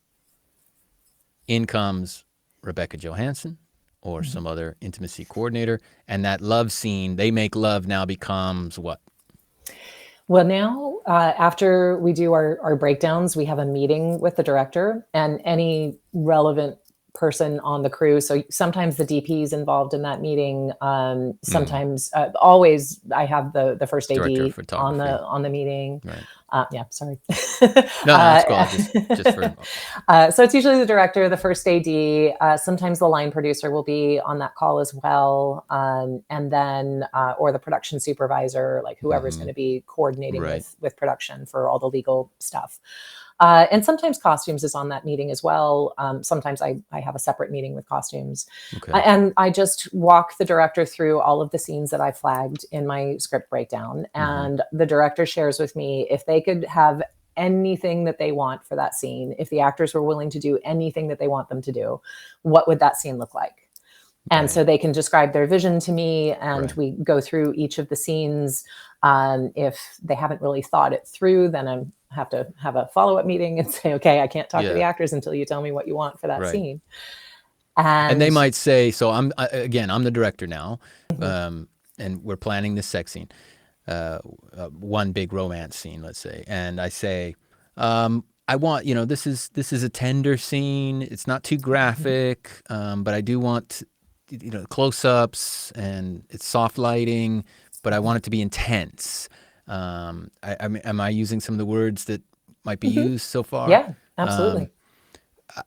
in comes Rebecca Johannsen or some other intimacy coordinator, and that love scene, they make love, now becomes what? Well, now, after we do our breakdowns, we have a meeting with the director, and any relevant person on the crew. So sometimes the DP is involved in that meeting. Sometimes, always, I have the first AD on the meeting. Right. Yeah, sorry. No, that's cool. Just for... So it's usually the director, the first AD. Sometimes the line producer will be on that call as well, and then or the production supervisor, like whoever's going to be coordinating with production for all the legal stuff. And sometimes costumes is on that meeting as well. Sometimes I have a separate meeting with costumes. And I just walk the director through all of the scenes that I flagged in my script breakdown. And the director shares with me if they could have anything that they want for that scene, if the actors were willing to do anything that they want them to do, what would that scene look like? And so they can describe their vision to me, and we go through each of the scenes. If they haven't really thought it through, then I have to have a follow-up meeting and say, okay, I can't talk to the actors until you tell me what you want for that scene. And they might say, so I'm the director now, and we're planning this sex scene, one big romance scene, let's say. And I say, I want, this is a tender scene. It's not too graphic, but I do want, close-ups, and it's soft lighting, but I want it to be intense. Am I using some of the words that might be used so far? Yeah, absolutely.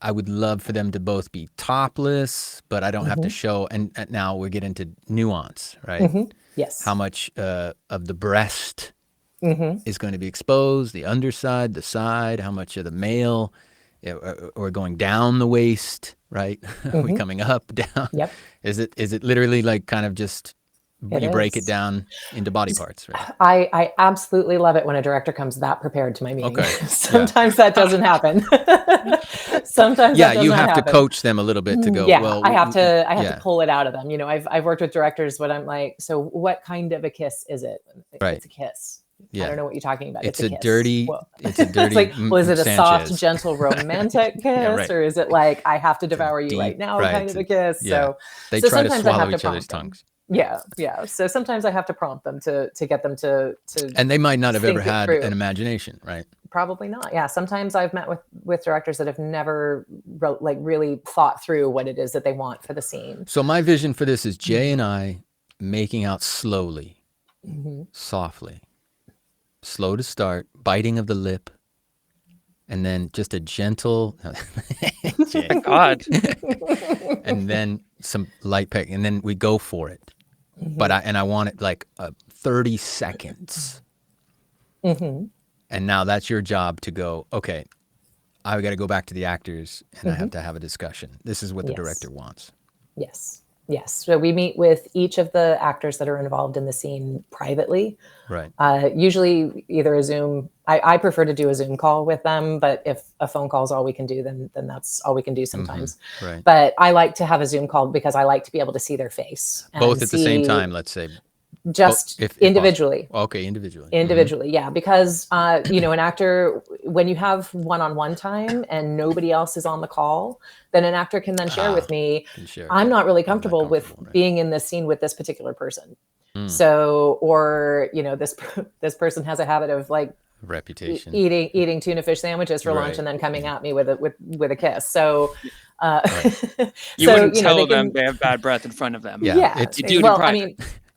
I would love for them to both be topless, but I don't have to show. And now we get into nuance, right? Yes. How much of the breast is going to be exposed, the underside, the side, how much of the male, or going down the waist, right? Are we coming up, down? Yep. Is it literally like kind of just you break it down into body parts, right? I absolutely love it when a director comes that prepared to my meeting. Okay. Sometimes that doesn't happen. Sometimes that doesn't you have happen. to coach them a little bit to go. Yeah, well, I have to pull it out of them. I've worked with directors when I'm like, so what kind of a kiss is it? It's a kiss. Yeah. I don't know what you're talking about. It's a a kiss. dirty. Well, it's a dirty. It's like, well, is it a soft, Sanchez. gentle, romantic kiss, or is it like I have to devour you right now kind of a kiss? Yeah. So they so try to sometimes swallow I have each to other's prompt them. tongues. Yeah. So sometimes I have to prompt them to get them to. And they might not have ever had through. an imagination, right? Probably not. Yeah. Sometimes I've met with directors that have never really thought through what it is that they want for the scene. So my vision for this is Jay and I making out slowly, softly, slow to start, biting of the lip, and then just a gentle. Jay. Oh my God. And then some light peck, and then we go for it. But I want it like 30 seconds. And now that's your job to go, okay, I got to go back to the actors and I have to have a discussion. This is what the director wants. Yes. So we meet with each of the actors that are involved in the scene privately. Right. Usually either a Zoom. I prefer to do a Zoom call with them, but if a phone call is all we can do, then that's all we can do sometimes. Right. But I like to have a Zoom call because I like to be able to see their face. Both at the same time, let's say. Just if individually. Okay, individually. Individually, yeah. Because, an actor, when you have one-on-one time and nobody else is on the call, then an actor can then share with me, I'm not really comfortable with being in this scene with this particular person. So, or, this person has a habit of like reputation eating tuna fish sandwiches for lunch and then coming at me with a kiss. So, you wouldn't tell them they have bad breath in front of them. Yeah. You do it in private. I mean,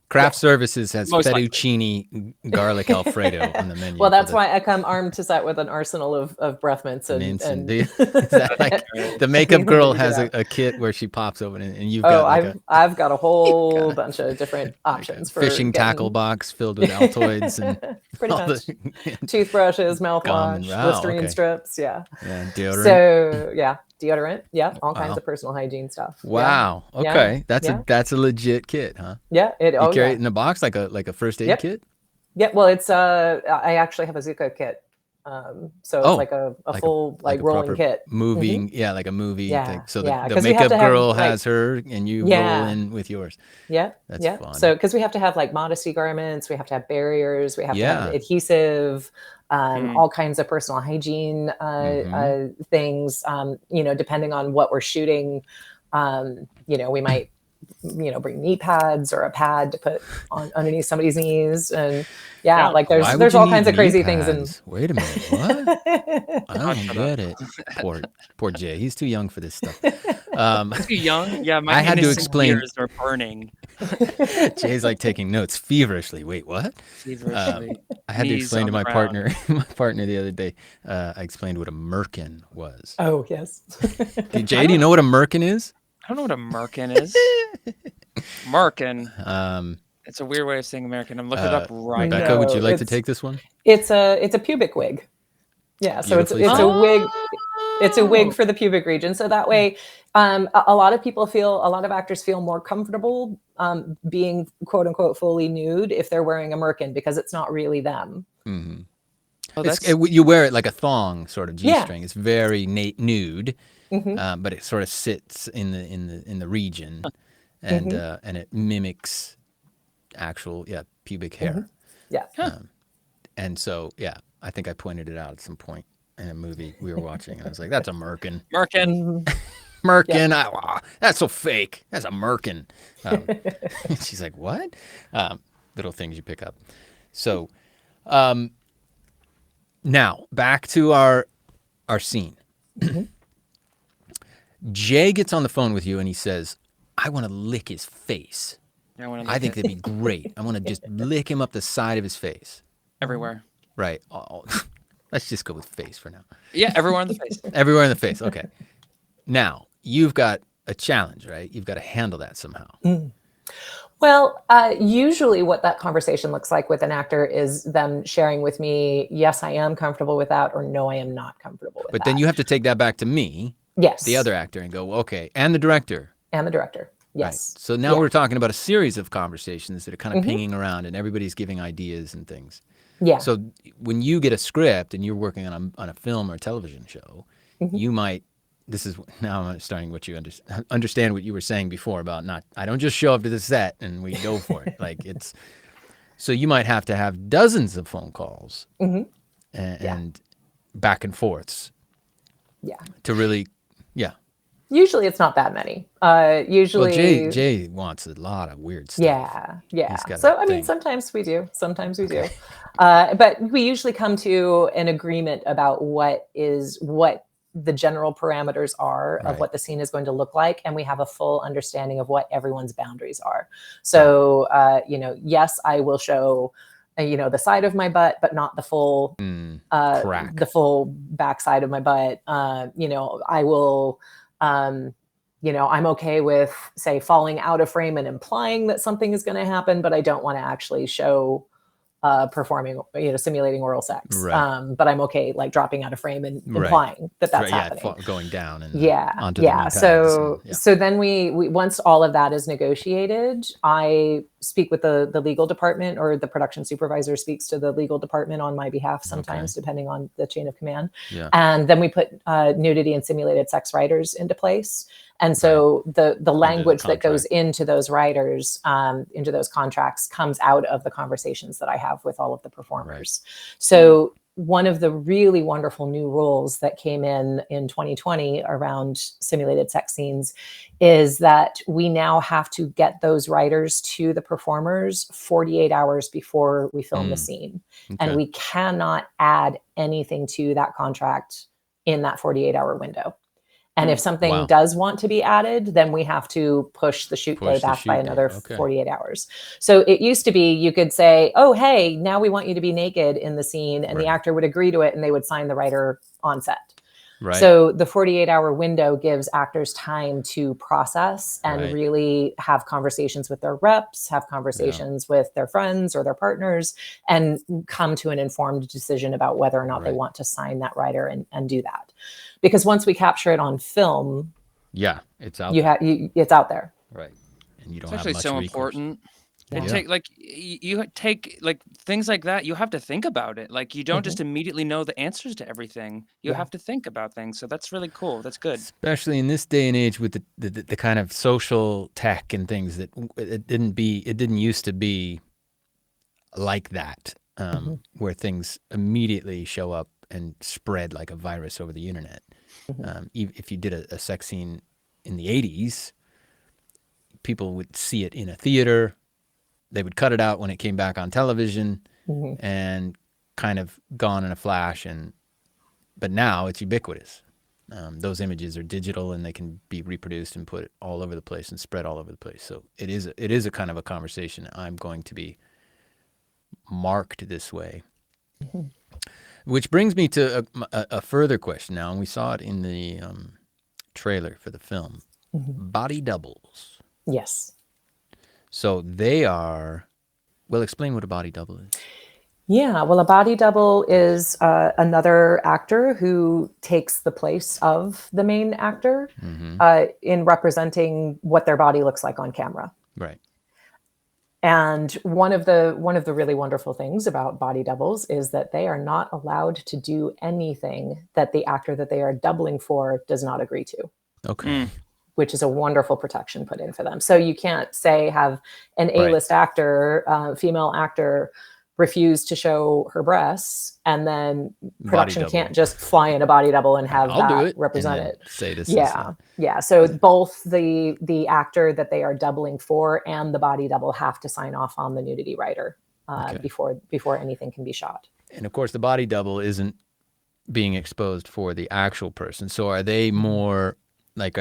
Craft Services has fettuccine garlic Alfredo on the menu. Well, that's why I come armed to set with an arsenal of breath mints and is that like the makeup girl has a kit where she pops open and you've got I've got a whole bunch of different options for fishing tackle box filled with Altoids and pretty much toothbrushes, mouthwash, Listerine strips, deodorant. So deodorant, all kinds of personal hygiene stuff. Wow, okay, that's a legit kit, huh? Yeah, you carry it in a box like a first aid kit. Yeah, well, it's I actually have a Zuko kit. So it's like a full like rolling kit. Moving, like a movie thing. So the 'cause makeup girl has her and you roll in with yours. Yeah. That's fun. So because we have to have like modesty garments, we have to have barriers, we have to have adhesive, all kinds of personal hygiene things. Depending on what we're shooting, we might bring knee pads or a pad to put on underneath somebody's knees. And like there's all kinds of crazy things. And wait a minute, what? I don't get it. Poor Jay. He's too young for this stuff. Too young? Yeah, my I had to ears explain. are burning. Jay's like taking notes feverishly. Wait, what? Feverishly. I had to explain to my partner the other day. I explained what a merkin was. Oh, yes. Jay, do you know what a merkin is? I don't know what a merkin is. Merkin. It's a weird way of saying American. I'm looking it up right now. Rebecca, would you like to take this one? It's a pubic wig. Yeah, so it's a wig. It's a wig for the pubic region. So that way, a lot of actors feel more comfortable being quote unquote fully nude if they're wearing a merkin, because it's not really them. Mm-hmm. Oh, you wear it like a thong, sort of G-string. It's very nude, but it sort of sits in the region, and it mimics actual pubic hair. And so I think I pointed it out at some point in a movie we were watching, and I was like, that's a merkin. Merkin. That's so fake. That's a merkin. She's like, what? Little things you pick up. So now back to our scene. Jay gets on the phone with you and he says, I want to lick his face. I think that'd be great. I want to just lick him up the side of his face. Everywhere. Right. Let's just go with face for now. Yeah, everywhere in the face. Everywhere in the face. Okay. Now, you've got a challenge, right? You've got to handle that somehow. Well, usually what that conversation looks like with an actor is them sharing with me, yes, I am comfortable with that, or no, I am not comfortable with that. But then you have to take that back to me, the other actor, and go, okay, and the director. Yes. Right. So now we're talking about a series of conversations that are kind of pinging around, and everybody's giving ideas and things. Yeah. So when you get a script and you're working on a film or a television show, you might. This is now I'm starting what you understand what you were saying before about I don't just show up to the set and we go for it. Like it's. So you might have to have dozens of phone calls and back and forths. Yeah. To really, Usually it's not that many. Usually, well, Jay wants a lot of weird stuff. Yeah. So I mean, sometimes we do. But we usually come to an agreement about what the general parameters are of what the scene is going to look like, and we have a full understanding of what everyone's boundaries are. So, yes, I will show. The side of my butt, but not the full, the full backside of my butt. I will. I'm okay with, say, falling out of frame and implying that something is going to happen, but I don't want to actually show performing, simulating oral sex. Right. But I'm okay, like dropping out of frame and implying that that's happening. Going down and onto the knee pads. So then we once all of that is negotiated, I speak with the legal department, or the production supervisor speaks to the legal department on my behalf sometimes, depending on the chain of command. Yeah. And then we put nudity and simulated sex writers into place. And so the language that goes into those writers, into those contracts, comes out of the conversations that I have with all of the performers. Right. So one of the really wonderful new rules that came in 2020 around simulated sex scenes is that we now have to get those writers to the performers 48 hours before we film the scene. Okay. And we cannot add anything to that contract in that 48-hour window. And if something does want to be added, then we have to push the shoot day back by another 48 hours. So it used to be, you could say, oh, hey, now we want you to be naked in the scene. And the actor would agree to it and they would sign the writer on set. Right. So the 48-hour window gives actors time to process and really have conversations with their reps, have conversations with their friends or their partners, and come to an informed decision about whether or not they want to sign that writer and do that. Because once we capture it on film, it's out. It's out there, right? And you don't. It's have actually so recourse. Important. You take things like that. You have to think about it. Like you don't just immediately know the answers to everything. You have to think about things. So that's really cool. That's good. Especially in this day and age with the kind of social tech and things that it didn't used to be like that, where things immediately show up and spread like a virus over the internet. If you did a sex scene in the 80s, people would see it in a theater. They would cut it out when it came back on television and kind of gone in a flash. But now it's ubiquitous. Those images are digital and they can be reproduced and put all over the place and spread all over the place. So it is a kind of a conversation. I'm going to be marked this way. Which brings me to a further question now, and we saw it in the trailer for the film. Body doubles. Yes. So they are, well, explain what a body double is. Yeah, well, a body double is another actor who takes the place of the main actor in representing what their body looks like on camera. Right. And one of the really wonderful things about body doubles is that they are not allowed to do anything that the actor that they are doubling for does not agree to. Okay. Which is a wonderful protection put in for them. So you can't say have an A-list actor, female actor, refuse to show her breasts, and then production can't just fly in a body double and have that represent it. Say this. Yeah. So both the actor that they are doubling for and the body double have to sign off on the nudity writer before anything can be shot. And of course, the body double isn't being exposed for the actual person. So are they more like?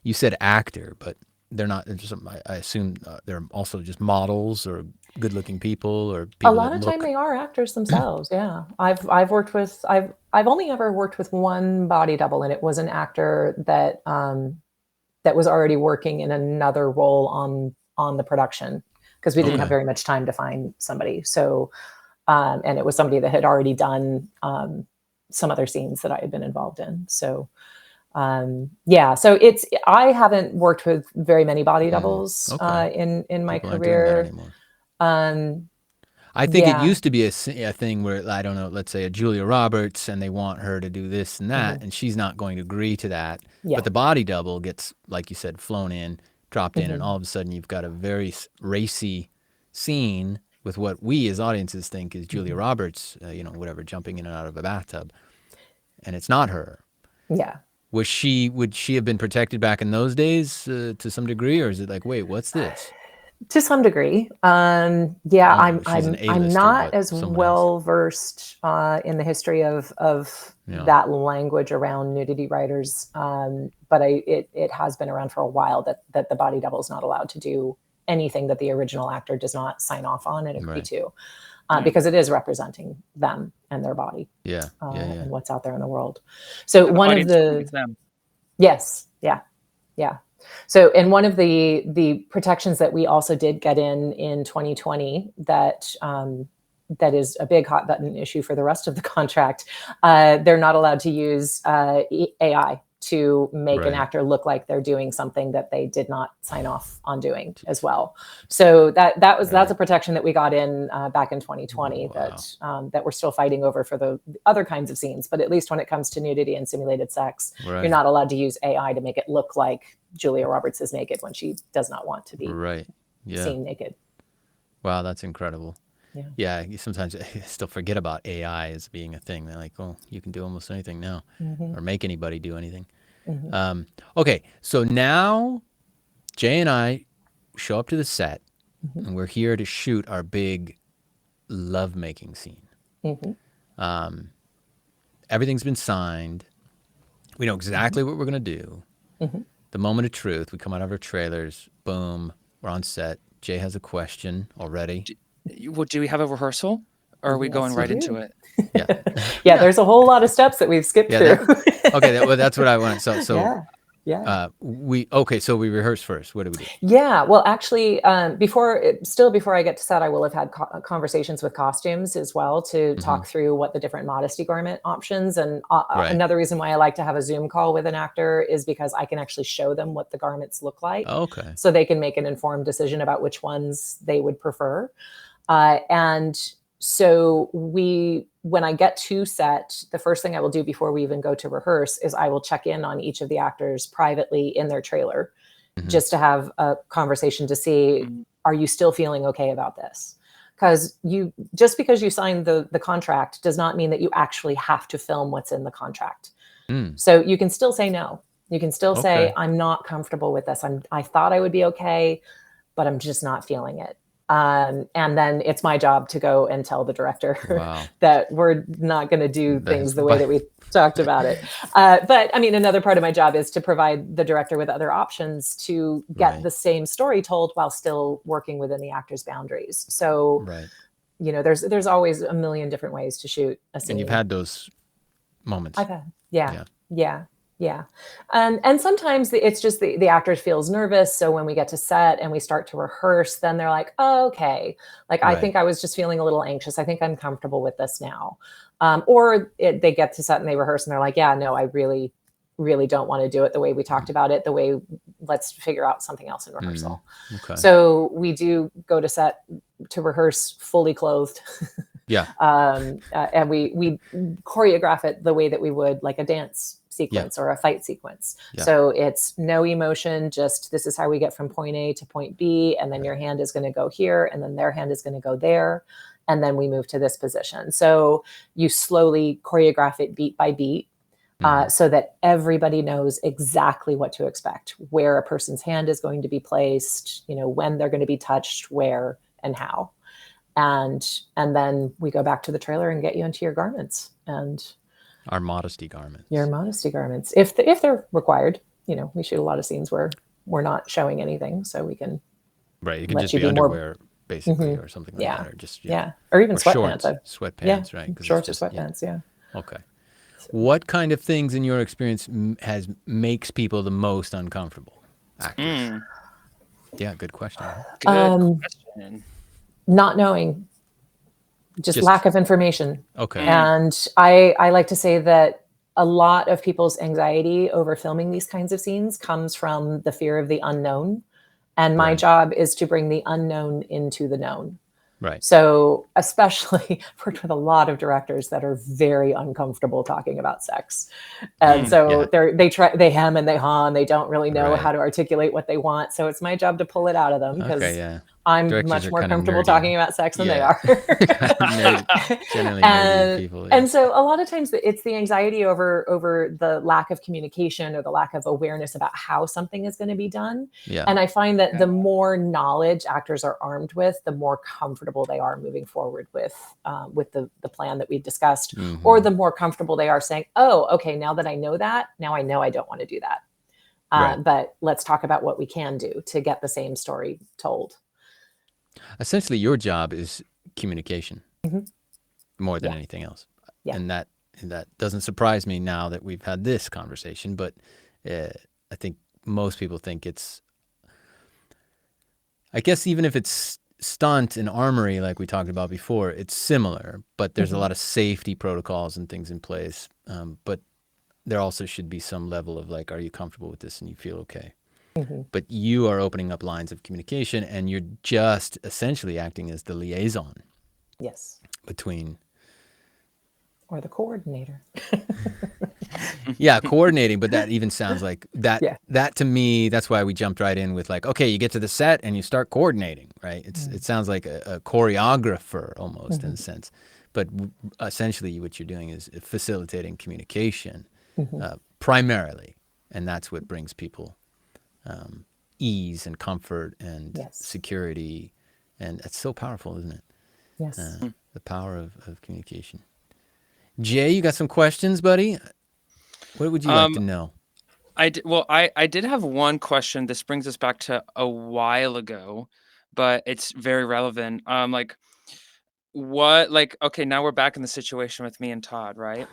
You said actor, but they're not. I assume they're also just models or good-looking people, or people a lot of time they are actors themselves. Yeah, I've only ever worked with one body double, and it was an actor that was already working in another role on the production because we didn't have very much time to find somebody. So, and it was somebody that had already done some other scenes that I had been involved in. So. So I haven't worked with very many body doubles in my career. I think it used to be a thing where, I don't know, let's say a Julia Roberts, and they want her to do this and that, and she's not going to agree to that. Yeah. But the body double gets, like you said, flown in, dropped in, and all of a sudden you've got a very racy scene with what we as audiences think is Julia Roberts, whatever, jumping in and out of a bathtub. And it's not her. Yeah. Would she have been protected back in those days to some degree, or is it like, wait, what's this? To some degree, I'm not as well versed in the history of that language around nudity writers, but it has been around for a while that the body double is not allowed to do anything that the original actor does not sign off on and agree to. Because it is representing them and their body, and what's out there in the world. So one of the So, and one of the protections that we also did get in 2020 that is a big hot button issue for the rest of the contract. They're not allowed to use AI to make an actor look like they're doing something that they did not sign off on doing as well. So that's a protection that we got in back in 2020 that we're still fighting over for the other kinds of scenes. But at least when it comes to nudity and simulated sex, you're not allowed to use AI to make it look like Julia Roberts is naked when she does not want to be seen naked. Wow, that's incredible. Yeah, sometimes I still forget about AI as being a thing. They're like, oh, you can do almost anything now, or make anybody do anything. Okay, so now Jay and I show up to the set, and we're here to shoot our big lovemaking scene. Everything's been signed. We know exactly what we're going to do. The moment of truth, we come out of our trailers, boom, we're on set. Jay has a question already. Do we have a rehearsal, or are we going right into it? There's a whole lot of steps that we've skipped through. That's what I want. So so we rehearse first. What do we do? Yeah, well, actually, before I get to set, I will have had conversations with costumes as well to talk through what the different modesty garment options. And another reason why I like to have a Zoom call with an actor is because I can actually show them what the garments look like. Okay. So they can make an informed decision about which ones they would prefer. And so when I get to set, the first thing I will do before we even go to rehearse is I will check in on each of the actors privately in their trailer, just to have a conversation to see, are you still feeling okay about this? Because just because you signed the contract does not mean that you actually have to film what's in the contract. So you can still say no. You can still say, I'm not comfortable with this. I thought I would be okay, but I'm just not feeling it. And then it's my job to go and tell the director that we're not going to do things the way that we talked about it. But I mean, another part of my job is to provide the director with other options to get the same story told while still working within the actor's boundaries. So, you know, there's always a million different ways to shoot a scene. And you've had those moments. I've had, yeah. And sometimes it's just the actor feels nervous. So when we get to set and we start to rehearse, then they're like, oh, okay. Like, I think I was just feeling a little anxious. I think I'm comfortable with this now. Or they get to set and they rehearse and they're like, yeah, no, I really, really don't want to do it the way we talked about it, let's figure out something else in rehearsal. So we do go to set to rehearse fully clothed. And we choreograph it the way that we would like a dance sequence or a fight sequence. So it's no emotion, just this is how we get from point A to point B, and then your hand is going to go here, and then their hand is going to go there, and then we move to this position. So you slowly choreograph it beat by beat, so that everybody knows exactly what to expect, where a person's hand is going to be placed, you know, when they're going to be touched, where and how. And then we go back to the trailer and get you into your garments and our modesty garments. Your modesty garments, if they're required. You know, we shoot a lot of scenes where we're not showing anything, so we can. Right, you can just be underwear, basically, or something like that, or just or even sweatpants. Sweatpants, right? Shorts or sweatpants, Okay. So. What kind of things, in your experience, makes people the most uncomfortable? Actors. Yeah, good question. Good question. Not knowing. Just lack of information. Okay. And I like to say that a lot of people's anxiety over filming these kinds of scenes comes from the fear of the unknown. And my job is to bring the unknown into the known. Right. So especially worked with a lot of directors that are very uncomfortable talking about sex. And so they hem and they haw and they don't really know how to articulate what they want. So it's my job to pull it out of them because I'm much more comfortable talking about sex than they are. Generally nerdy people. And so a lot of times it's the anxiety over the lack of communication or the lack of awareness about how something is going to be done. And I find that the more knowledge actors are armed with, the more comfortable they are moving forward with the plan that we've discussed, or the more comfortable they are saying, oh, okay, now that I know that, now I know I don't want to do that. But let's talk about what we can do to get the same story told. Essentially, your job is communication more than anything else. And that doesn't surprise me now that we've had this conversation, but I think most people think it's, I guess even if it's stunt and armory like we talked about before, it's similar, but there's a lot of safety protocols and things in place. But there also should be some level of like, are you comfortable with this and you feel okay? But you are opening up lines of communication, and you're just essentially acting as the liaison. Yes. Between. Or the coordinator. Coordinating, but that even sounds like that. That to me, that's why we jumped right in with like, okay, you get to the set and you start coordinating, right? It sounds like a choreographer almost in a sense, but essentially what you're doing is facilitating communication primarily, and that's what brings people ease and comfort and security, and it's so powerful, isn't it? Yes. The power of communication. Jay, you got some questions, buddy? What would you like to know? I did have one question. This brings us back to a while ago, but it's very relevant. Okay, now we're back in the situation with me and Todd, right?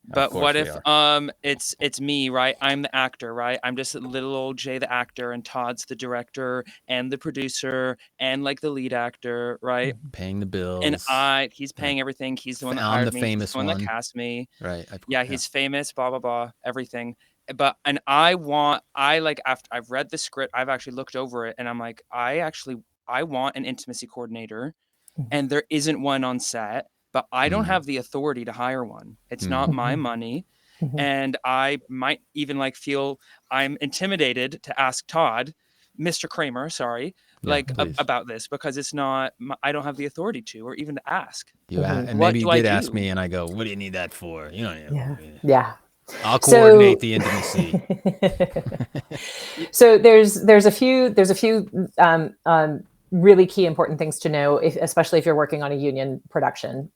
But what if it's me, right? I'm the actor, right? I'm just little old Jay the actor, and Todd's the director and the producer and like the lead actor, right? Paying the bills. And he's paying everything. He's the one that hired me. He's the one that cast me. Right. He's famous, blah, blah, blah, everything. After I've read the script, I've actually looked over it, and I'm like, I want an intimacy coordinator, and there isn't one on set. But I don't have the authority to hire one. It's not my money. And I might even feel I'm intimidated to ask Todd, Mr. Kramer, about this, because it's not, I don't have the authority to, or even to ask. And maybe you did ask me and I go, what do you need that for? You don't need Yeah. I'll coordinate the intimacy. So there's a few really key important things to know, especially if you're working on a union production.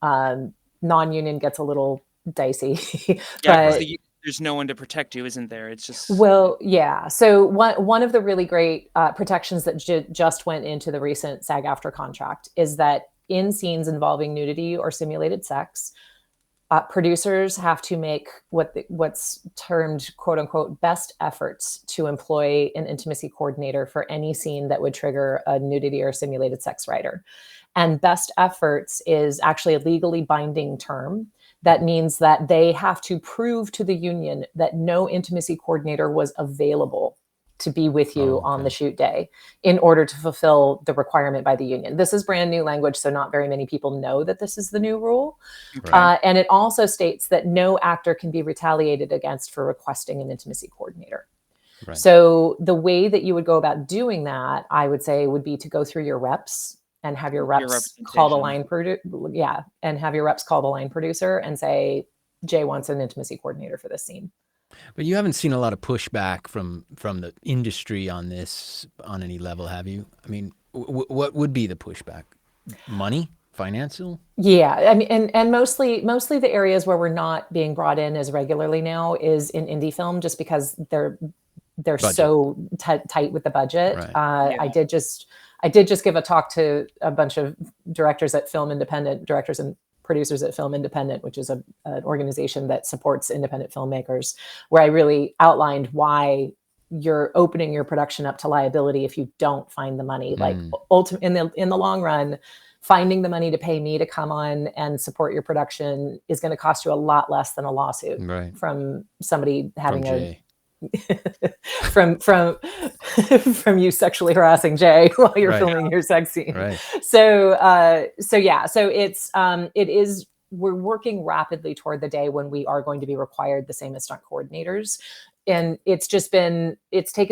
Non-union gets a little dicey. Yeah, but there's no one to protect you, isn't there? It's just... Well, yeah. So one of the really great protections that just went into the recent SAG-AFTRA contract is that in scenes involving nudity or simulated sex, producers have to make what's termed "quote unquote" best efforts to employ an intimacy coordinator for any scene that would trigger a nudity or simulated sex writer. And best efforts is actually a legally binding term. That means that they have to prove to the union that no intimacy coordinator was available to be with you on the shoot day in order to fulfill the requirement by the union. This is brand new language, so not very many people know that this is the new rule. Right. And it also states that no actor can be retaliated against for requesting an intimacy coordinator. Right. So the way that you would go about doing that, I would say, would be to go through your reps and have your reps call the line and have your reps call the line producer and say, Jay wants an intimacy coordinator for this scene. But you haven't seen a lot of pushback from the industry on this on any level, have you? I mean, what would be the pushback? Money? Financial? Yeah, I mean, and mostly the areas where we're not being brought in as regularly now is in indie film, just because they're so tight with the budget. Right. I did just give a talk to a bunch of directors at Film Independent, directors and producers at Film Independent, which is an organization that supports independent filmmakers, where I really outlined why you're opening your production up to liability if you don't find the money. Like in the long run, finding the money to pay me to come on and support your production is going to cost you a lot less than a lawsuit from somebody having from you sexually harassing Jay while you're filming your sex scene. Right. So we're working rapidly toward the day when we are going to be required the same as stunt coordinators. And it's taken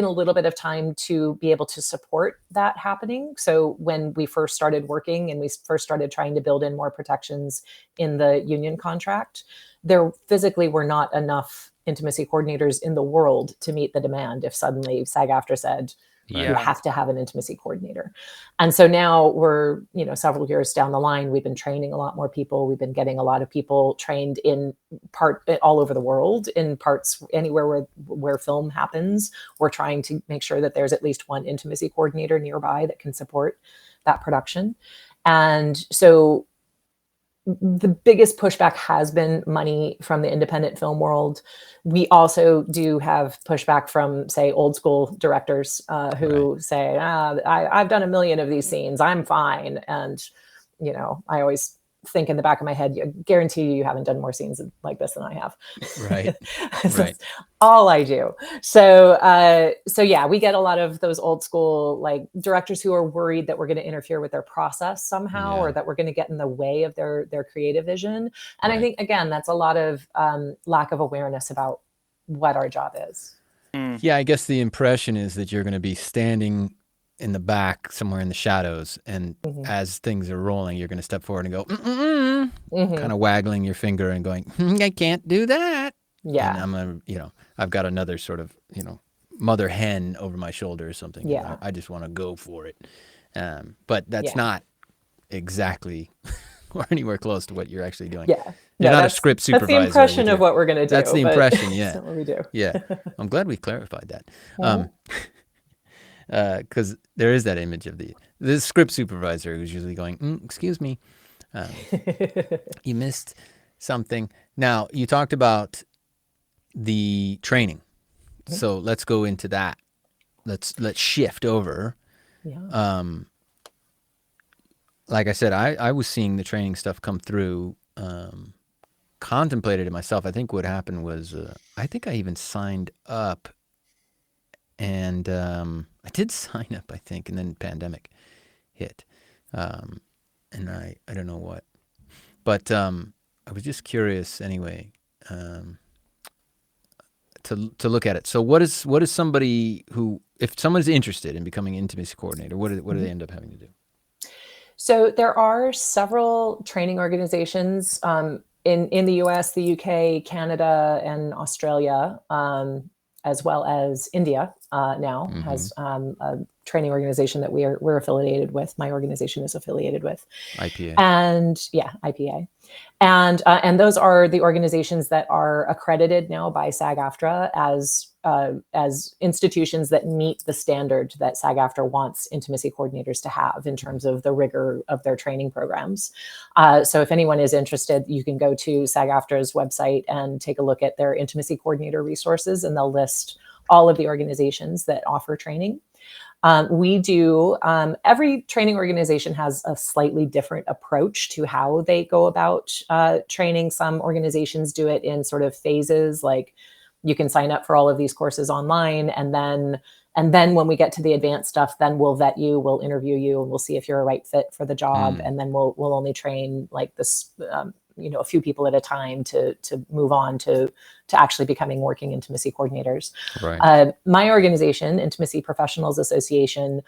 a little bit of time to be able to support that happening. So when we first started working and we first started trying to build in more protections in the union contract, there physically were not enough intimacy coordinators in the world to meet the demand if suddenly SAG-AFTRA said, you have to have an intimacy coordinator. And so now we're, several years down the line, we've been training a lot more people. We've been getting a lot of people trained all over the world, in parts anywhere where film happens. We're trying to make sure that there's at least one intimacy coordinator nearby that can support that production. And so the biggest pushback has been money from the independent film world. We also do have pushback from, say, old school directors who say, I've done a million of these scenes, I'm fine. And, I always think in the back of my head, I guarantee you haven't done more scenes like this than I have. Right. That's all I do. So yeah, we get a lot of those old school like directors who are worried that we're going to interfere with their process somehow, or that we're going to get in the way of their creative vision. And I think, again, that's a lot of lack of awareness about what our job is. Yeah, I guess the impression is that you're going to be standing in the back somewhere in the shadows, and as things are rolling, you're going to step forward and go kind of waggling your finger and going, I can't do that. And I'm gonna, I've got another sort of mother hen over my shoulder or something. I just want to go for it. But that's not exactly or anywhere close to what you're actually doing. You're not a script supervisor. That's the impression of what we're going to do. That's the impression. That's not what we do. I'm glad we clarified that. Because there is that image of the script supervisor who's usually going, excuse me, you missed something. Now, you talked about the training. So let's go into that. Let's shift over. Like I said, I was seeing the training stuff come through, contemplated it myself. I think what happened was, I think I even signed up, and I did sign up, I think, and then the pandemic hit. And I don't know what. But I was just curious anyway, to look at it. So what is somebody who, if someone's interested in becoming an intimacy coordinator, what do they end up having to do? So there are several training organizations. in the US, the UK, Canada, and Australia, as well as India now has a training organization that we're affiliated with. My organization is affiliated with IPA. And IPA. And those are the organizations that are accredited now by SAG-AFTRA as institutions that meet the standard that SAG-AFTRA wants intimacy coordinators to have in terms of the rigor of their training programs. So if anyone is interested, you can go to SAG-AFTRA's website and take a look at their intimacy coordinator resources, and they'll list all of the organizations that offer training. Every training organization has a slightly different approach to how they go about training. Some organizations do it in sort of phases, like you can sign up for all of these courses online, and then when we get to the advanced stuff, then we'll vet you, we'll interview you, and we'll see if you're a right fit for the job. And then we'll only train like this, a few people at a time to move on to actually becoming working intimacy coordinators. Right. My organization, Intimacy Professionals Association,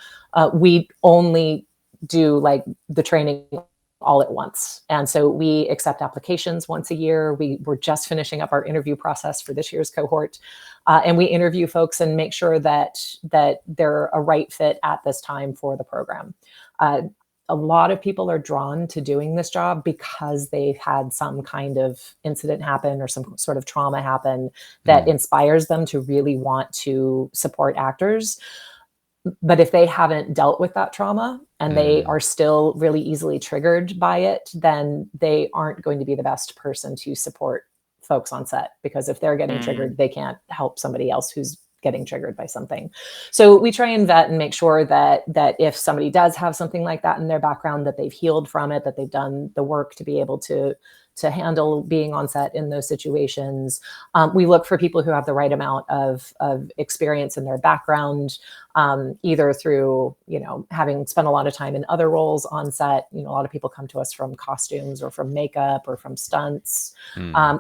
we only do like the training all at once. And so we accept applications once a year. We're just finishing up our interview process for this year's cohort. And we interview folks and make sure that they're a right fit at this time for the program. A lot of people are drawn to doing this job because they've had some kind of incident happen or some sort of trauma happen that inspires them to really want to support actors. But if they haven't dealt with that trauma and they are still really easily triggered by it, then they aren't going to be the best person to support folks on set, because if they're getting triggered, they can't help somebody else who's getting triggered by something. So we try and vet and make sure that if somebody does have something like that in their background, that they've healed from it, that they've done the work to be able to handle being on set in those situations. We look for people who have the right amount of experience in their background, either through, having spent a lot of time in other roles on set. A lot of people come to us from costumes or from makeup or from stunts,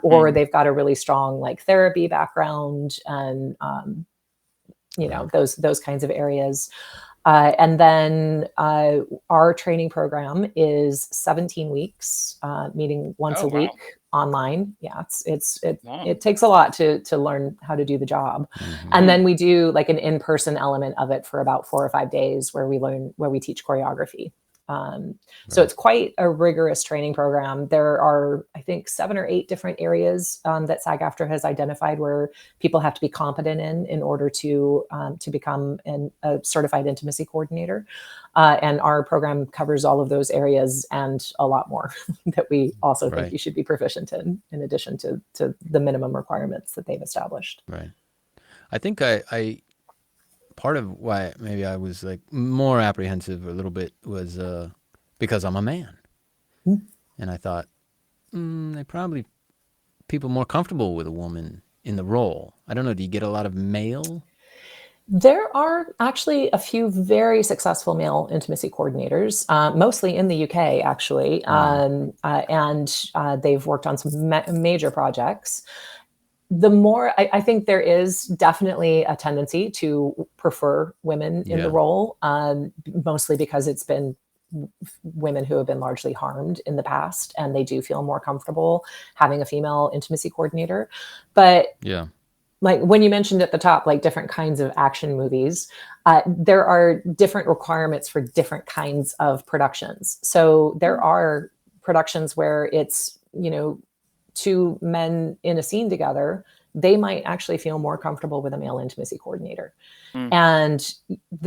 or they've got a really strong like therapy background and, those kinds of areas. And then our training program is 17 weeks, meeting once a week online. Yeah, it takes a lot to learn how to do the job. And then we do like an in-person element of it for about 4 or 5 days where we teach choreography. So it's quite a rigorous training program. There are, I think, 7 or 8 different areas that SAG-AFTRA has identified where people have to be competent in order to become a certified intimacy coordinator. And our program covers all of those areas and a lot more that we also think you should be proficient in addition to the minimum requirements that they've established. Right. I think I part of why maybe I was like more apprehensive a little bit was because I'm a man. And I thought, they probably people more comfortable with a woman in the role. I don't know. Do you get a lot of male? There are actually a few very successful male intimacy coordinators, mostly in the UK, actually. And they've worked on some major projects. The more, I think there is definitely a tendency to prefer women in the role, mostly because it's been women who have been largely harmed in the past, and they do feel more comfortable having a female intimacy coordinator. But like when you mentioned at the top, like different kinds of action movies, there are different requirements for different kinds of productions. So there are productions where it's, 2 men in a scene together, they might actually feel more comfortable with a male intimacy coordinator. And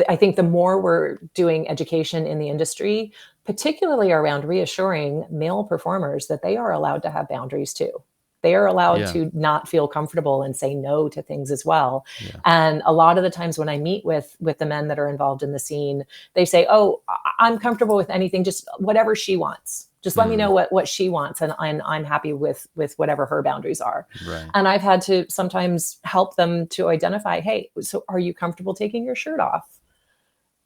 I think the more we're doing education in the industry, particularly around reassuring male performers that they are allowed to have boundaries too. They are allowed to not feel comfortable and say no to things as well. And a lot of the times when I meet with the men that are involved in the scene, they say, "Oh, I'm comfortable with anything, just whatever she wants. Just let me know what she wants, and I'm happy with whatever her boundaries are." And I've had to sometimes help them to identify, hey, so are you comfortable taking your shirt off?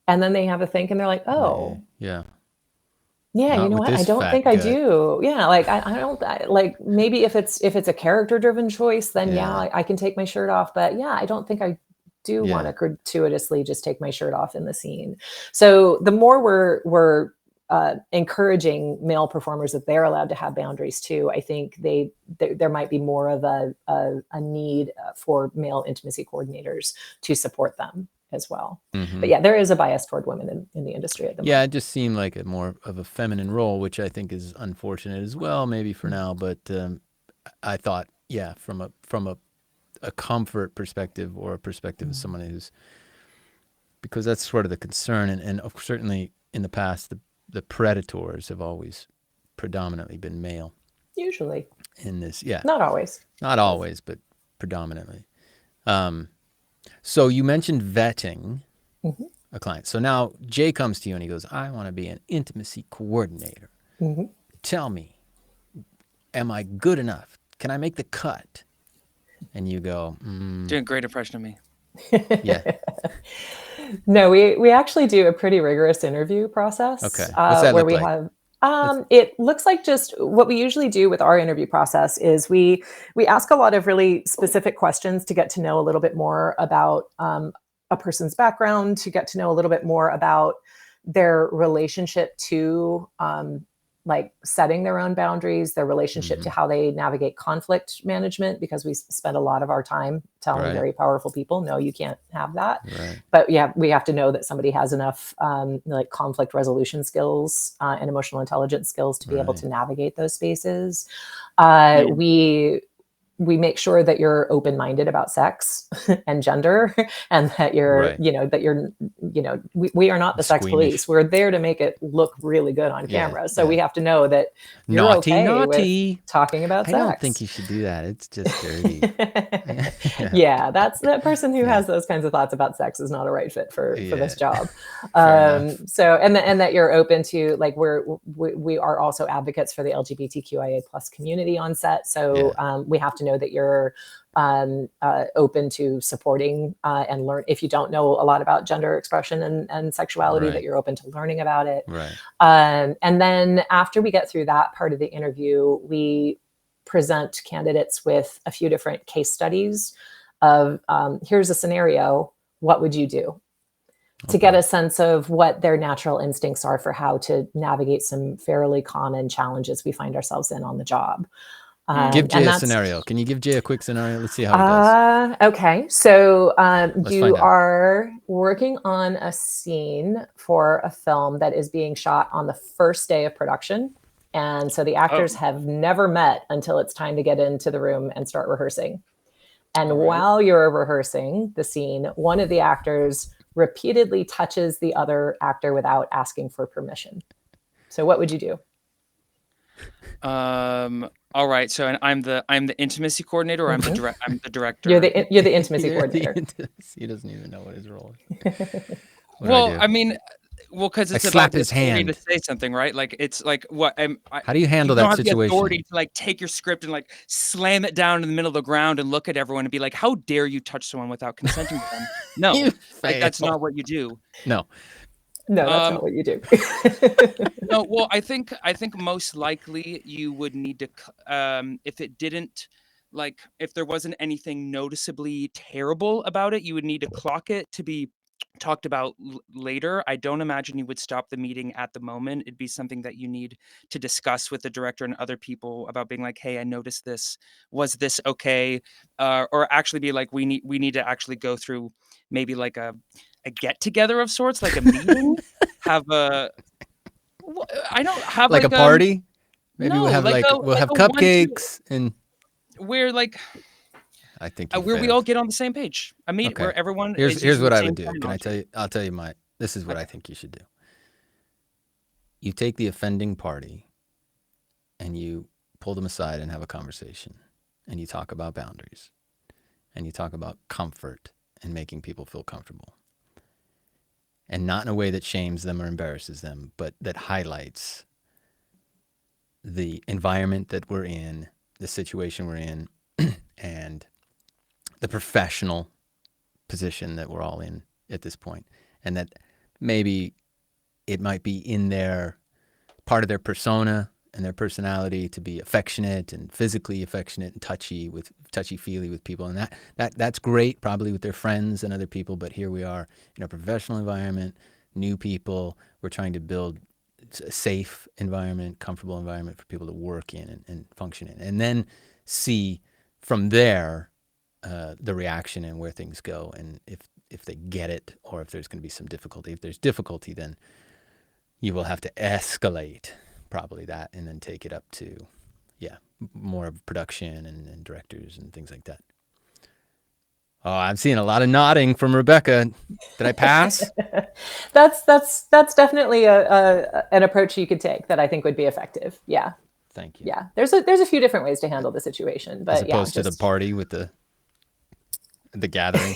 And then they have a think and they're like, oh, yeah, you know what? I don't think I do. Yeah, like I don't like, maybe if it's a character driven choice, then I can take my shirt off. But I don't think I do want to gratuitously just take my shirt off in the scene. So the more we're encouraging male performers that they're allowed to have boundaries too, I think there might be more of a need for male intimacy coordinators to support them as well. Mm-hmm. But yeah, there is a bias toward women in the industry at the moment. Yeah, it just seemed like a more of a feminine role, which I think is unfortunate as well, maybe for now. But I thought, yeah, from a comfort perspective, or a perspective of someone who's, because that's sort of the concern, and certainly in the past, the predators have always predominantly been male. Usually. In this, yeah. Not always. Not always, but predominantly. So you mentioned vetting a client. So now Jay comes to you and he goes, I want to be an intimacy coordinator. Tell me, am I good enough? Can I make the cut? And you go, Doing a great impression of me. Yeah. No, we actually do a pretty rigorous interview process. Okay. What's that where look we like? have it looks like just what we usually do with our interview process is we ask a lot of really specific questions to get to know a little bit more about a person's background, to get to know a little bit more about their relationship to like setting their own boundaries, their relationship to how they navigate conflict management, because we spend a lot of our time telling very powerful people, no, you can't have that. But yeah, we have to know that somebody has enough like conflict resolution skills and emotional intelligence skills to be able to navigate those spaces. We make sure that you're open-minded about sex and gender, and that you're, we are not the sex police. We're there to make it look really good on camera. So we have to know that you're okay with talking about sex. I don't think you should do that. It's just dirty. Yeah, that person who has those kinds of thoughts about sex is not a right fit for this job. So, and that you're open to, like, we are also advocates for the LGBTQIA+ community on set. So we have to know that you're open to supporting and learn. If you don't know a lot about gender expression and sexuality, that you're open to learning about it. And then after we get through that part of the interview, we present candidates with a few different case studies of here's a scenario, what would you do? To get a sense of what their natural instincts are for how to navigate some fairly common challenges we find ourselves in on the job. Give Jay a scenario. Can you give Jay a quick scenario? Let's see how it goes. Okay. So you are working on a scene for a film that is being shot on the first day of production. And so the actors have never met until it's time to get into the room and start rehearsing. And while you're rehearsing the scene, one of the actors repeatedly touches the other actor without asking for permission. So what would you do? All right. So I'm the intimacy coordinator, or I'm the director. You're the intimacy coordinator. He doesn't even know what his role is. Because it's slap about his hand to say something, right? Like, it's like, what? How do you handle that situation? The authority to, like, take your script and, like, slam it down in the middle of the ground and look at everyone and be like, "How dare you touch someone without consenting to them?" No, like, that's not what you do. No, that's not what you do. No, well, I think most likely you would need to, if it didn't, like, if there wasn't anything noticeably terrible about it, you would need to clock it to be talked about later. I don't imagine you would stop the meeting at the moment. It'd be something that you need to discuss with the director and other people about, being like, "Hey, I noticed this. Was this okay?" Or actually be like, we need to actually go through maybe like a get together of sorts, like a meeting. Have a like a party. Maybe we'll have we'll have cupcakes and where, like, I think where we all get on the same page. I mean, where everyone. Here's what I would do. Can I tell you? I'll tell you this is what I think you should do. You take the offending party and you pull them aside and have a conversation, and you talk about boundaries, and you talk about comfort and making people feel comfortable, and not in a way that shames them or embarrasses them, but that highlights the environment that we're in, the situation we're in, and the professional position that we're all in at this point. And that maybe it might be in their part of their persona and their personality to be affectionate and physically affectionate and touchy-feely with people. And that's great, probably with their friends and other people. But here we are in a professional environment, new people. We're trying to build a safe environment, comfortable environment for people to work in and function in, and then see from there the reaction and where things go, and if they get it, or if there's going to be some difficulty. If there's difficulty, then you will have to escalate probably that, and then take it up to, more of production and directors and things like that. Oh, I'm seeing a lot of nodding from Rebecca. Did I pass? That's definitely an approach you could take that I think would be effective. Yeah. Thank you. Yeah. There's a few different ways to handle the situation, but as opposed to the party with the gathering.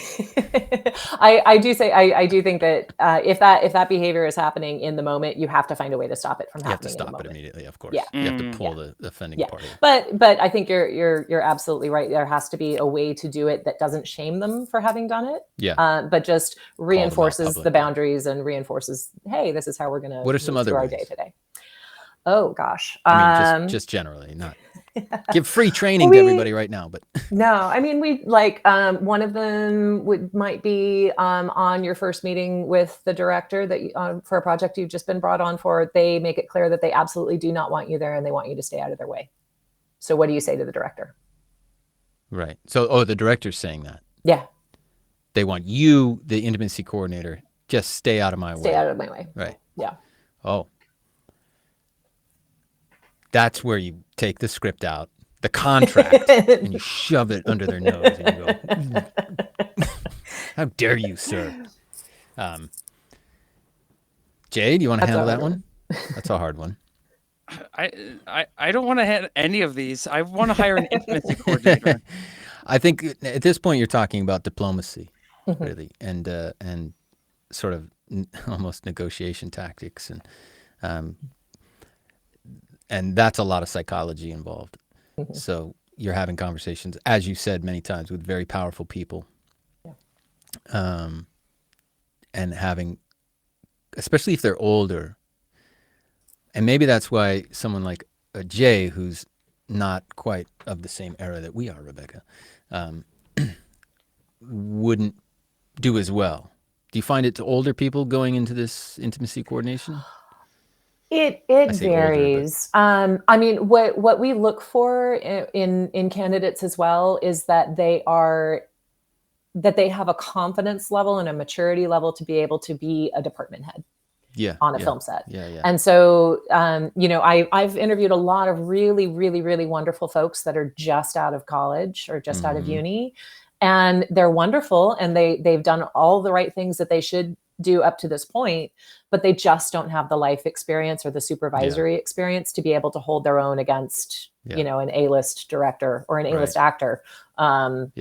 I do think that if that behavior is happening in the moment, you have to find a way to stop it from happening. You have to stop it immediately, of course. Yeah. You have to pull the offending party. But I think you're absolutely right. There has to be a way to do it that doesn't shame them for having done it. Yeah. But just reinforces the boundaries and reinforces, hey, this is how we're gonna. What are some other ways? Our day today? Oh gosh. I mean, just generally, not give free training to everybody right now, but no, I mean, we like one of them might be on your first meeting with the director that for a project you've just been brought on for. They make it clear that they absolutely do not want you there and they want you to stay out of their way. So what do you say to the director? Right. So, the director's saying that. Yeah. They want you, the intimacy coordinator, just stay out of my way. Stay out of my way. Right. Yeah. Oh. That's where you take the script out, the contract, and you shove it under their nose and you go, how dare you, sir? Jay, do you want to handle that one? That's a hard one. I don't want to have any of these. I want to hire an intimacy coordinator. I think at this point you're talking about diplomacy, really, and sort of almost negotiation tactics, and that's a lot of psychology involved. So you're having conversations, as you said many times, with very powerful people, and having, especially if they're older. And maybe that's why someone like Jay, who's not quite of the same era that we are, Rebecca, wouldn't do as well. Do you find it to older people going into this intimacy coordination? It varies. Older, I mean, what we look for in candidates as well is that they have a confidence level and a maturity level to be able to be a department head. On a film set. Yeah. And so, I've interviewed a lot of really, really, really wonderful folks that are just out of college or just out of uni, and they're wonderful and they've done all the right things that they should do up to this point, but they just don't have the life experience or the supervisory experience to be able to hold their own against, an A-list director or an A-list actor. It's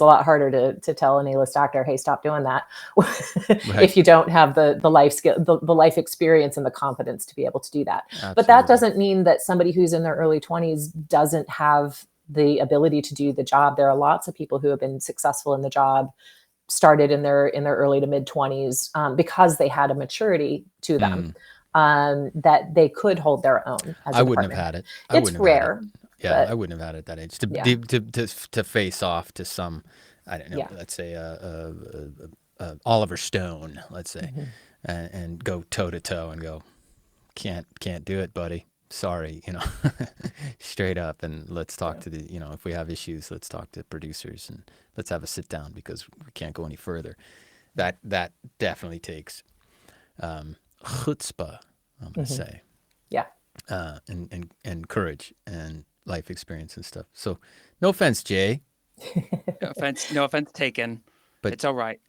a lot harder to tell an A-list actor, hey, stop doing that if you don't have the life skill, the life experience and the confidence to be able to do that. Absolutely. But that doesn't mean that somebody who's in their early 20s doesn't have the ability to do the job. There are lots of people who have been successful in the job, started in their early to mid 20s because they had a maturity to them that they could hold their own. I wouldn't have had it. It's rare. Yeah, I wouldn't have had it at that age to face off to some, I don't know, let's say Oliver Stone, let's say, and go toe to toe and go, can't do it, buddy. Sorry, straight up, and let's talk to the, if we have issues, let's talk to producers and let's have a sit down because we can't go any further. That definitely takes chutzpah, I'm gonna say. Yeah. And courage and life experience and stuff. So, no offense, Jay. No offense taken. But it's all right.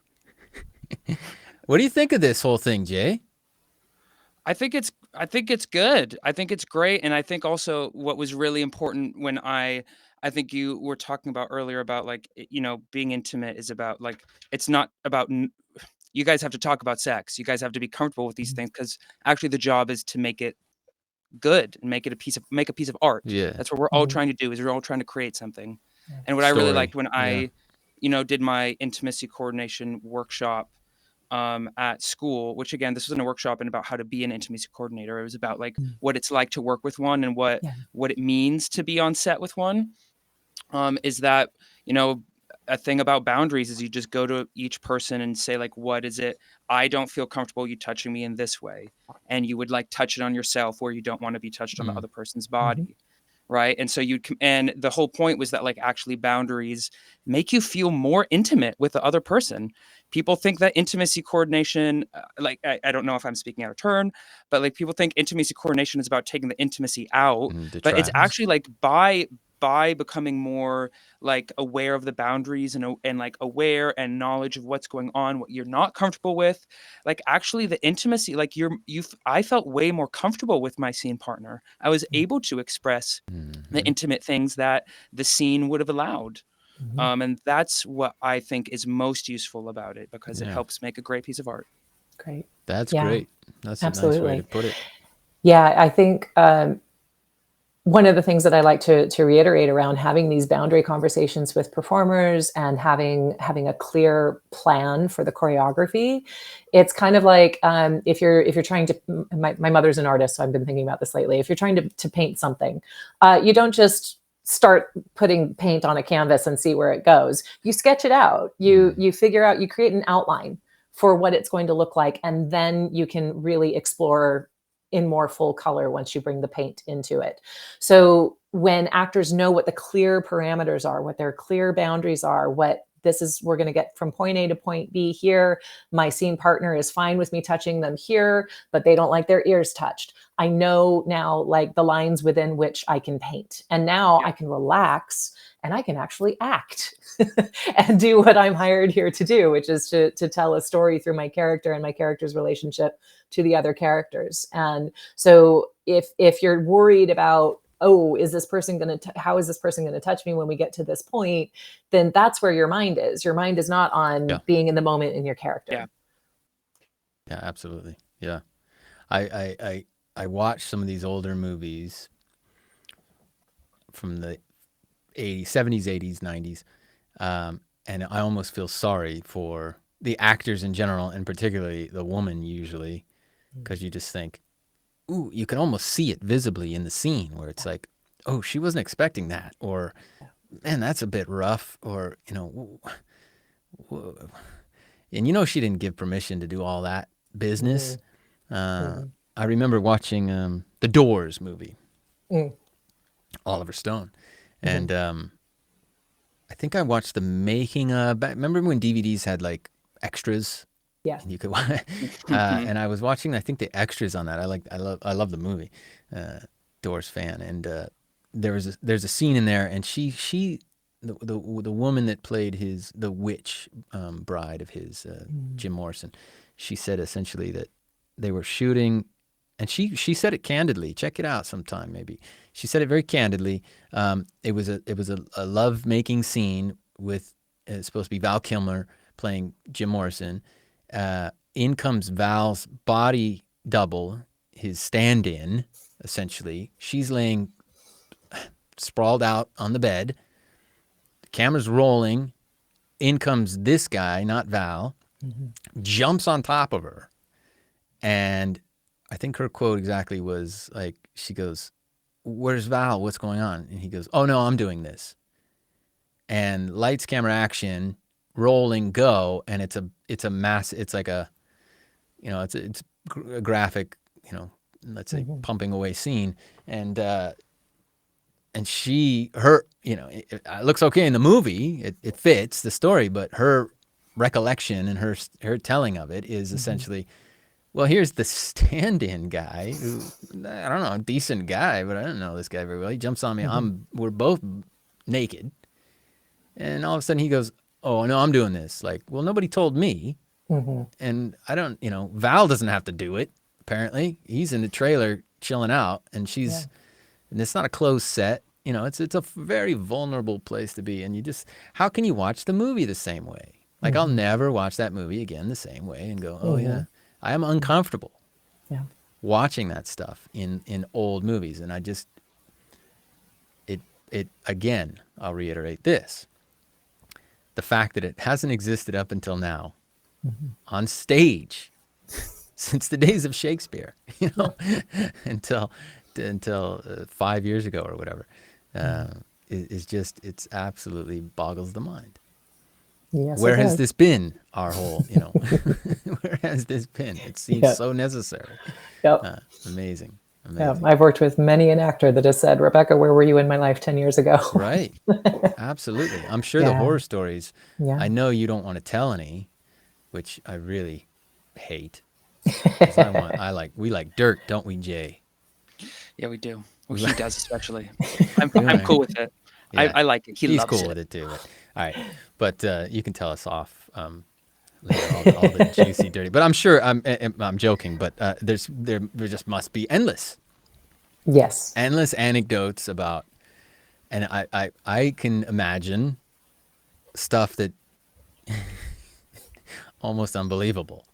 What do you think of this whole thing, Jay? I think it's good. I think it's great, and I think also what was really important when I think you were talking about earlier about being intimate is about it's not about you guys have to talk about sex. You guys have to be comfortable with these things because actually the job is to make it good and make a piece of art. Yeah, that's what we're all trying to do. Is we're all trying to create something. And what I really liked when I did my intimacy coordination workshop at school, which again, this wasn't a workshop and about how to be an intimacy coordinator. It was about what it's like to work with one and what it means to be on set with one. Is that, a thing about boundaries is you just go to each person and say, like, what is it? I don't feel comfortable you touching me in this way. And you would like touch it on yourself where you don't want to be touched on the other person's body. Right. And so and the whole point was that, like, actually boundaries make you feel more intimate with the other person. People think that intimacy coordination, like, I don't know if I'm speaking out of turn, but like people think intimacy coordination is about taking the intimacy out, but it's actually like by becoming more like aware of the boundaries and like aware and knowledge of what's going on, what you're not comfortable with, like actually the intimacy, like I felt way more comfortable with my scene partner. I was able to express the intimate things that the scene would have allowed. And that's what I think is most useful about it, because it helps make a great piece of art. Great. That's great. That's absolutely a nice way to put it. Yeah, I think one of the things that I like to reiterate around having these boundary conversations with performers and having a clear plan for the choreography, it's kind of like if you're trying to, my mother's an artist, so I've been thinking about this lately. If you're trying to paint something, you don't just start putting paint on a canvas and see where it goes. You sketch it out. You figure out, you create an outline for what it's going to look like, and then you can really explore in more full color once you bring the paint into it. So when actors know what the clear parameters are, what their clear boundaries are, we're going to get from point A to point B here. My scene partner is fine with me touching them here, but they don't like their ears touched. I know now, like, the lines within which I can paint. And now I can relax and I can actually act and do what I'm hired here to do, which is to tell a story through my character and my character's relationship to the other characters. And so if you're worried about, oh, is this person how is this person going to touch me when we get to this point? Then that's where your mind is. Your mind is not on being in the moment in your character. Yeah, absolutely. Yeah. I watched some of these older movies from the 80s, 70s, 80s, 90s. And I almost feel sorry for the actors in general, and particularly the woman usually, because you just think, ooh, you can almost see it visibly in the scene where it's like, oh, she wasn't expecting that, or man, that's a bit rough, or, and she didn't give permission to do all that business. I remember watching the Doors movie, Oliver Stone, and I think I watched the making of. Remember when DVDs had like extras? Yeah. And you could, and I was watching, I think, the extras on that. I love the movie. Doors fan, and there's a scene in there, and the woman that played the witch bride of his, Jim Morrison, she said essentially that they were shooting, and she said it candidly. Check it out sometime, maybe. She said it very candidly. It was a love making scene with it's supposed to be Val Kilmer playing Jim Morrison. In comes Val's body double, his stand-in, essentially. She's laying sprawled out on the bed. The camera's rolling. In comes this guy, not Val, jumps on top of her. And I think her quote exactly was like, she goes, "Where's Val? What's going on?" And he goes, "Oh no, I'm doing this." And lights, camera, action, rolling, go, and it's a mass. It's like a, it's a graphic, let's say pumping away scene, and it looks okay in the movie. It fits the story, but her recollection and her telling of it is essentially, well, here's the stand-in guy who, I don't know, decent guy, but I don't know this guy very well. He jumps on me. We're both naked. And all of a sudden he goes, "Oh, no, I'm doing this." Like, well, nobody told me. And I don't, Val doesn't have to do it, apparently. He's in the trailer chilling out, and and it's not a closed set. It's a very vulnerable place to be. And how can you watch the movie the same way? Like, I'll never watch that movie again the same way and go, oh, yeah. I am uncomfortable watching that stuff in old movies. And I just, again, I'll reiterate this. The fact that it hasn't existed up until now on stage since the days of Shakespeare, until 5 years ago or whatever, is just, it's absolutely boggles the mind. Yes, where it has does. this been our whole, where has this been? It seems so necessary. Yep. Amazing. Yeah, I've worked with many an actor that has said, Rebecca, where were you in my life 10 years ago? Right. Absolutely. I'm sure the horror stories, I know you don't want to tell any, which I really hate. 'Cause we like dirt, don't we, Jay? Yeah, we do. Well, he does especially. I'm cool with it. Yeah. I like it. He's loves cool it. with it too. All right. But you can tell us off later all the juicy, dirty. But I'm sure I'm joking. But there just must be endless anecdotes about, and I can imagine stuff that almost unbelievable.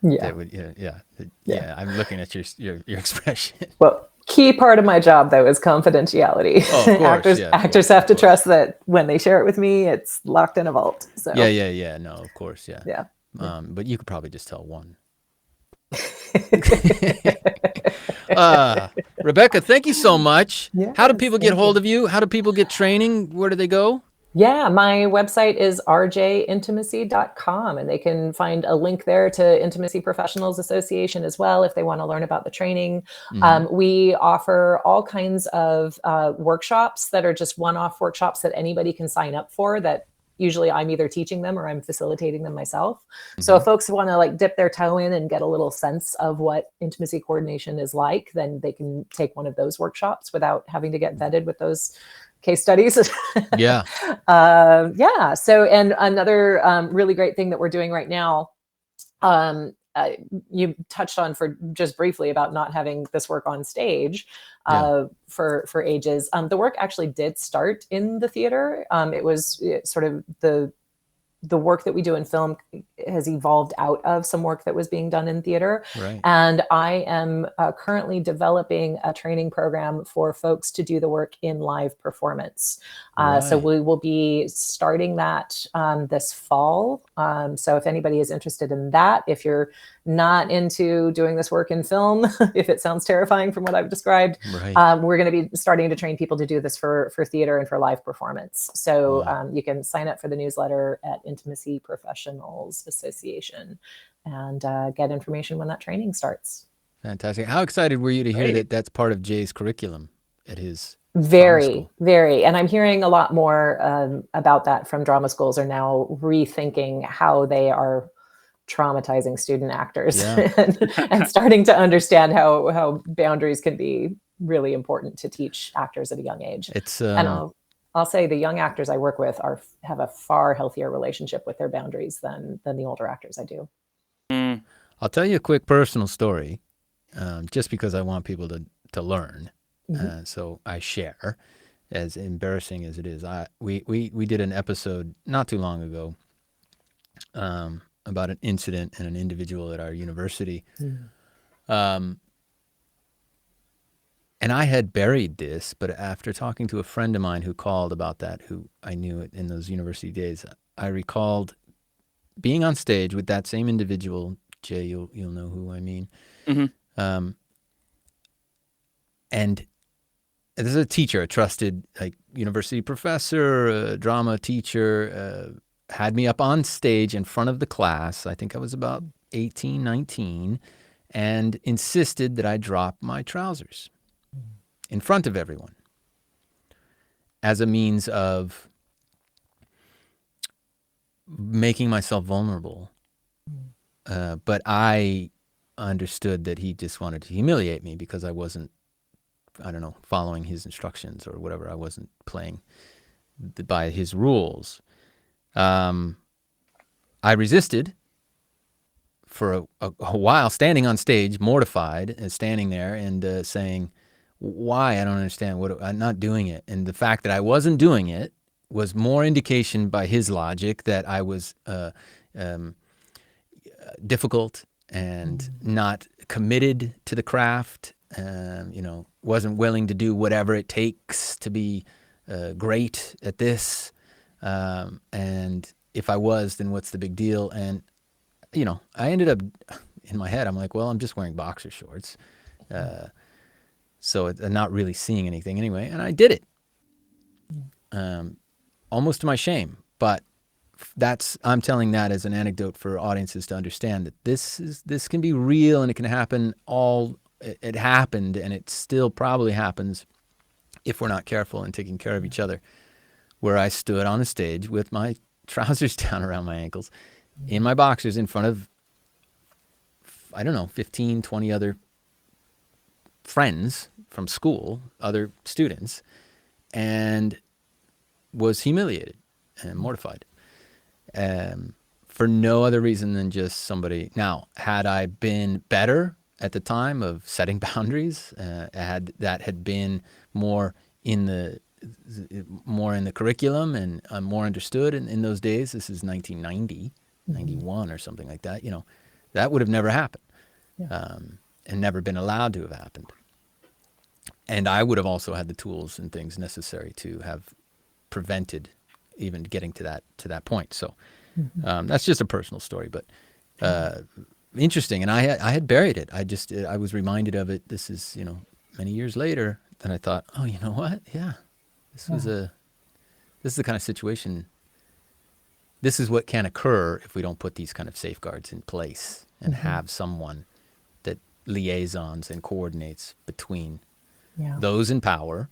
Yeah. That would, yeah. I'm looking at your expression. Well, key part of my job though is confidentiality. Oh, of course, actors have to trust that when they share it with me, it's locked in a vault. So Yeah. No, of course, yeah. Yeah. But you could probably just tell one. Rebecca, thank you so much. Yes, how do people get hold of you? How do people get training? Where do they go? Yeah, my website is rjintimacy.com, and they can find a link there to Intimacy Professionals Association as well if they want to learn about the training. We offer all kinds of workshops that are just one-off workshops that anybody can sign up for, that usually I'm either teaching them or I'm facilitating them myself. So if folks want to dip their toe in and get a little sense of what intimacy coordination is like, then they can take one of those workshops without having to get vetted with those case studies. Yeah. So, and another really great thing that we're doing right now, you touched on for just briefly about not having this work on stage for ages. The work actually did start in the theater. It was sort of the work that we do in film has evolved out of some work that was being done in theater. Right. And I am currently developing a training program for folks to do the work in live performance. So we will be starting that this fall. So if anybody is interested in that, if you're not into doing this work in film, if it sounds terrifying from what I've described, we're going to be starting to train people to do this for theater and for live performance. So you can sign up for the newsletter at Intimacy Professionals Association and get information when that training starts. Fantastic. How excited were you to hear that that's part of Jay's curriculum at his very. And I'm hearing a lot more about that from drama schools are now rethinking how they are traumatizing student actors and starting to understand how boundaries can be really important to teach actors at a young age. It's and I'll say the young actors I work with have a far healthier relationship with their boundaries than the older actors I do. I'll tell you a quick personal story, just because I want people to learn. So I share, as embarrassing as it is. We did an episode not too long ago about an incident and an individual at our university. And I had buried this, but after talking to a friend of mine who called about that, who I knew in those university days, I recalled being on stage with that same individual. Jay, you'll know who I mean. And this is a teacher, a trusted university professor, a drama teacher, had me up on stage in front of the class. I think I was about 18, 19, and insisted that I drop my trousers in front of everyone as a means of making myself vulnerable. But I understood that he just wanted to humiliate me because I wasn't, following his instructions or whatever. I wasn't playing by his rules. I resisted for a while, standing on stage, mortified, and standing there and saying, why? I don't understand. I'm not doing it. And the fact that I wasn't doing it was more indication by his logic that I was difficult and not committed to the craft, wasn't willing to do whatever it takes to be great at this. And if I was, then what's the big deal? And, I ended up in my head, I'm like, well, I'm just wearing boxer shorts. So I'm not really seeing anything anyway. And I did it, almost to my shame. But I'm telling that as an anecdote for audiences to understand that this can be real and it can happen it happened and it still probably happens if we're not careful and taking care of each other. Where I stood on a stage with my trousers down around my ankles in my boxers in front of, I don't know, 15, 20 other friends from school, other students, and was humiliated and mortified for no other reason than just somebody. Now, had I been better at the time of setting boundaries, had been more in the curriculum and more understood in those days, this is 1990, 91 or something like that, that would have never happened. And never been allowed to have happened. And I would have also had the tools and things necessary to have prevented even getting to that point. So that's just a personal story, but interesting. And I had buried it. I was reminded of it. This is, many years later. Then I thought, oh, you know what? Yeah, this is the kind of situation. This is what can occur if we don't put these kind of safeguards in place and have someone that liaisons and coordinates between those in power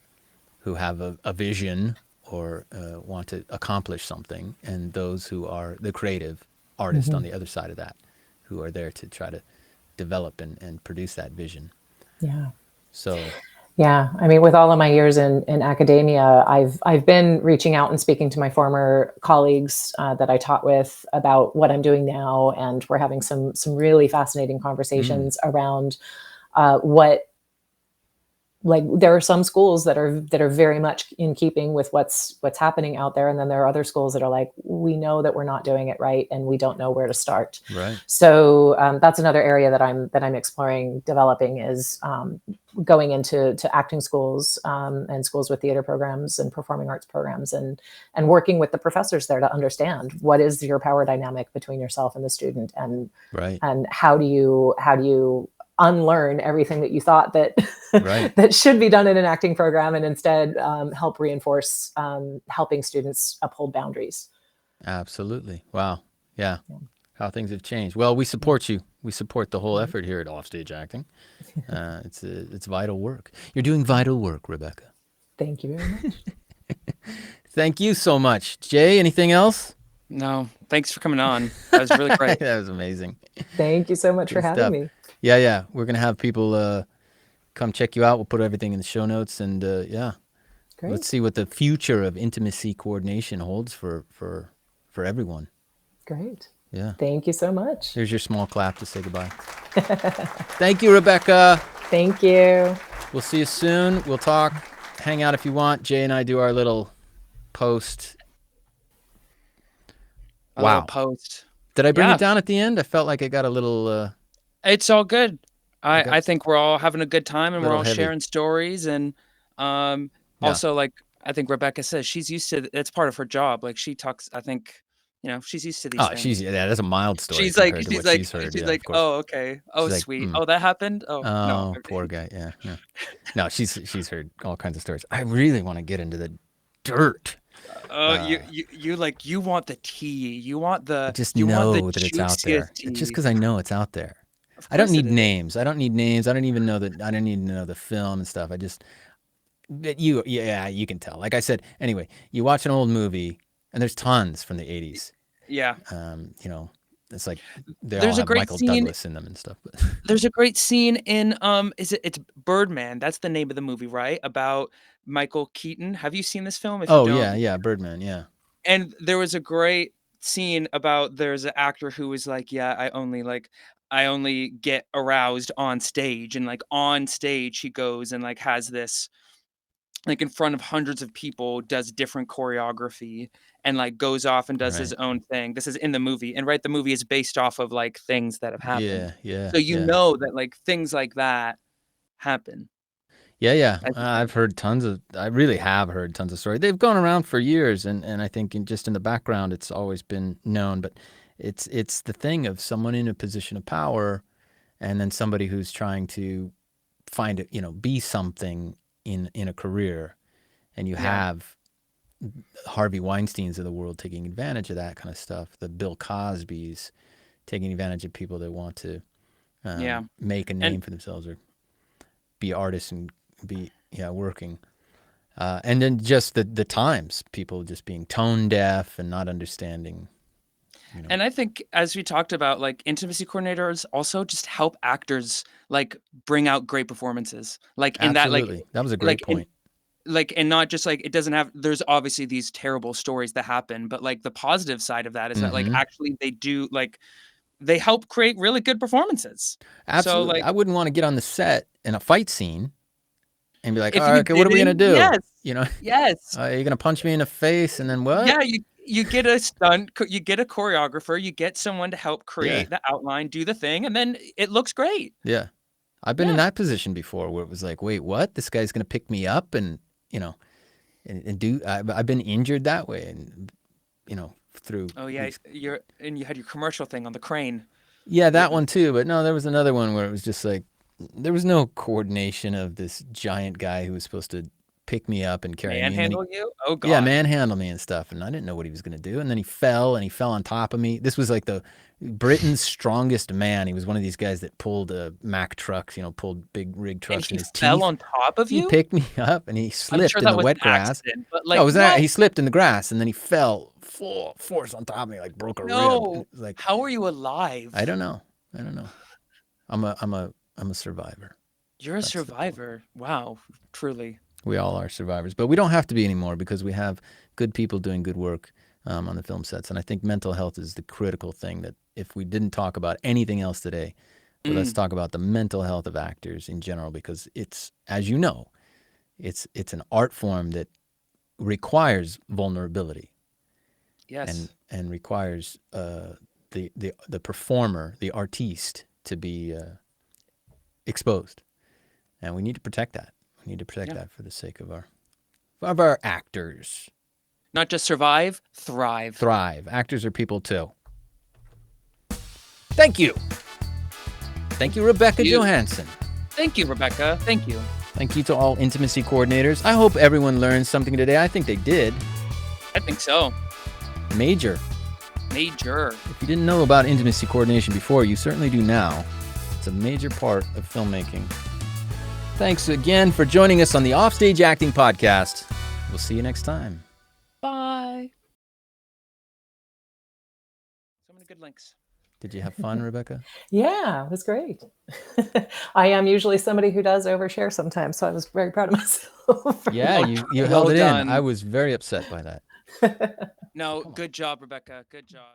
who have a vision or want to accomplish something, and those who are the creative artist on the other side of that, who are there to try to develop and produce that vision. Yeah. So. Yeah, I mean, with all of my years in academia, I've been reaching out and speaking to my former colleagues that I taught with about what I'm doing now, and we're having some really fascinating conversations around there are some schools that are very much in keeping with what's happening out there, and then there are other schools that are like, we know that we're not doing it right, and we don't know where to start. Right. So that's another area that I'm exploring developing is going into acting schools and schools with theater programs and performing arts programs, and working with the professors there to understand what is your power dynamic between yourself and the student, and and how do you unlearn everything that you thought that that should be done in an acting program, and instead help reinforce helping students uphold boundaries. Absolutely. Wow. Yeah. How things have changed. Well, we support you. We support the whole effort here at Offstage Acting. It's vital work. You're doing vital work, Rebecca. Thank you very much. Thank you so much. Jay, anything else? No. Thanks for coming on. That was really great. That was amazing. Thank you so much for having me. Yeah. We're going to have people come check you out. We'll put everything in the show notes, and Great. Let's see what the future of intimacy coordination holds for everyone. Great. Yeah. Thank you so much. There's your small clap to say goodbye. Thank you, Rebecca. Thank you. We'll see you soon. We'll talk, hang out if you want. Jay and I do our little post. Little post. Did I bring it down at the end? I felt like it got a little... It's all good. I think we're all having a good time, and we're all heavy. sharing stories. And also, like I think Rebecca says, she's used to it's part of her job. Like she talks, I think, she's used to these things. That's a mild story. She's like, She's like, oh, okay. Oh, she's sweet. Like, Oh, that happened. Oh, no. Okay. Poor guy. Yeah. No, she's heard all kinds of stories. I really want to get into the dirt. You want the tea. You want the. I just know that it's out there. It's just because I know it's out there. I don't need names. I don't even know that. I don't need to know the film and stuff. You can tell. Like I said, anyway, you watch an old movie, and there's tons from the 80s. Yeah. It's like they all have Michael Douglas in them and stuff. But there's a great scene in it's Birdman. That's the name of the movie, right? About Michael Keaton. Have you seen this film? Yeah, Birdman, yeah. And there was a great scene about there's an actor who was like, I only get aroused on stage, and like on stage he goes and like has this like in front of hundreds of people, does different choreography, and like goes off and does his own thing. This is in the movie, and the movie is based off of like things that have happened. Yeah. So know that like things like that happen. Yeah. I really have heard tons of stories. They've gone around for years, and I think just in the background it's always been known, but it's the thing of someone in a position of power, and then somebody who's trying to find it, be something in a career, and you have Harvey Weinsteins of the world taking advantage of that kind of stuff. The Bill Cosbys taking advantage of people that want to make a name for themselves or be artists and be working. And then just the times, people just being tone deaf and not understanding. And I think, as we talked about, like, intimacy coordinators also just help actors like bring out great performances. Like in Absolutely. That was a great point. And not just like, it doesn't have, there's obviously these terrible stories that happen, but like the positive side of that is that like actually they do, like, they help create really good performances. Absolutely. So, like, I wouldn't want to get on the set in a fight scene and be like, if all right, okay, what are we going to do? Yes. You know? Yes. You're going to punch me in the face and then what? Yeah, you get a stunt, you get a choreographer, you get someone to help create the outline, do the thing, and then it looks great. Yeah. I've been in that position before where it was like, wait, what? This guy's going to pick me up and, and do, I've been injured that way and, through. Oh yeah, you had your commercial thing on the crane. Yeah, that one too. But no, there was another one where it was just like, there was no coordination of this giant guy who was supposed to pick me up and carry me. Manhandle you? Oh God. Yeah, manhandle me and stuff. And I didn't know what he was going to do. And then he fell on top of me. This was like the Britain's strongest man. He was one of these guys that pulled Mack trucks, pulled big rig trucks in his teeth. He fell on top of you? He picked me up and he slipped in the wet grass. But like, he slipped in the grass and then he fell full force on top of me, like broke a rib. Like, how are you alive? I don't know. I'm a survivor. You're a survivor. Wow, truly. We all are survivors, but we don't have to be anymore because we have good people doing good work on the film sets. And I think mental health is the critical thing that if we didn't talk about anything else today, but let's talk about the mental health of actors in general, because it's, as you know, it's an art form that requires vulnerability. Yes. And requires the performer, the artiste, to be exposed. And we need to protect that. We need to protect that for the sake of our actors. Not just survive, thrive. Thrive. Actors are people too. Thank you. Thank you, Rebecca Johannsen. Thank you, Rebecca. Thank you. Thank you to all intimacy coordinators. I hope everyone learned something today. I think they did. I think so. Major. If you didn't know about intimacy coordination before, you certainly do now. It's a major part of filmmaking. Thanks again for joining us on the Offstage Acting Podcast. We'll see you next time. Bye. So many good links. Did you have fun, Rebecca? Yeah, it was great. I am usually somebody who does overshare sometimes, so I was very proud of myself. Yeah, you held it in. I was very upset by that. No, good job, Rebecca. Good job.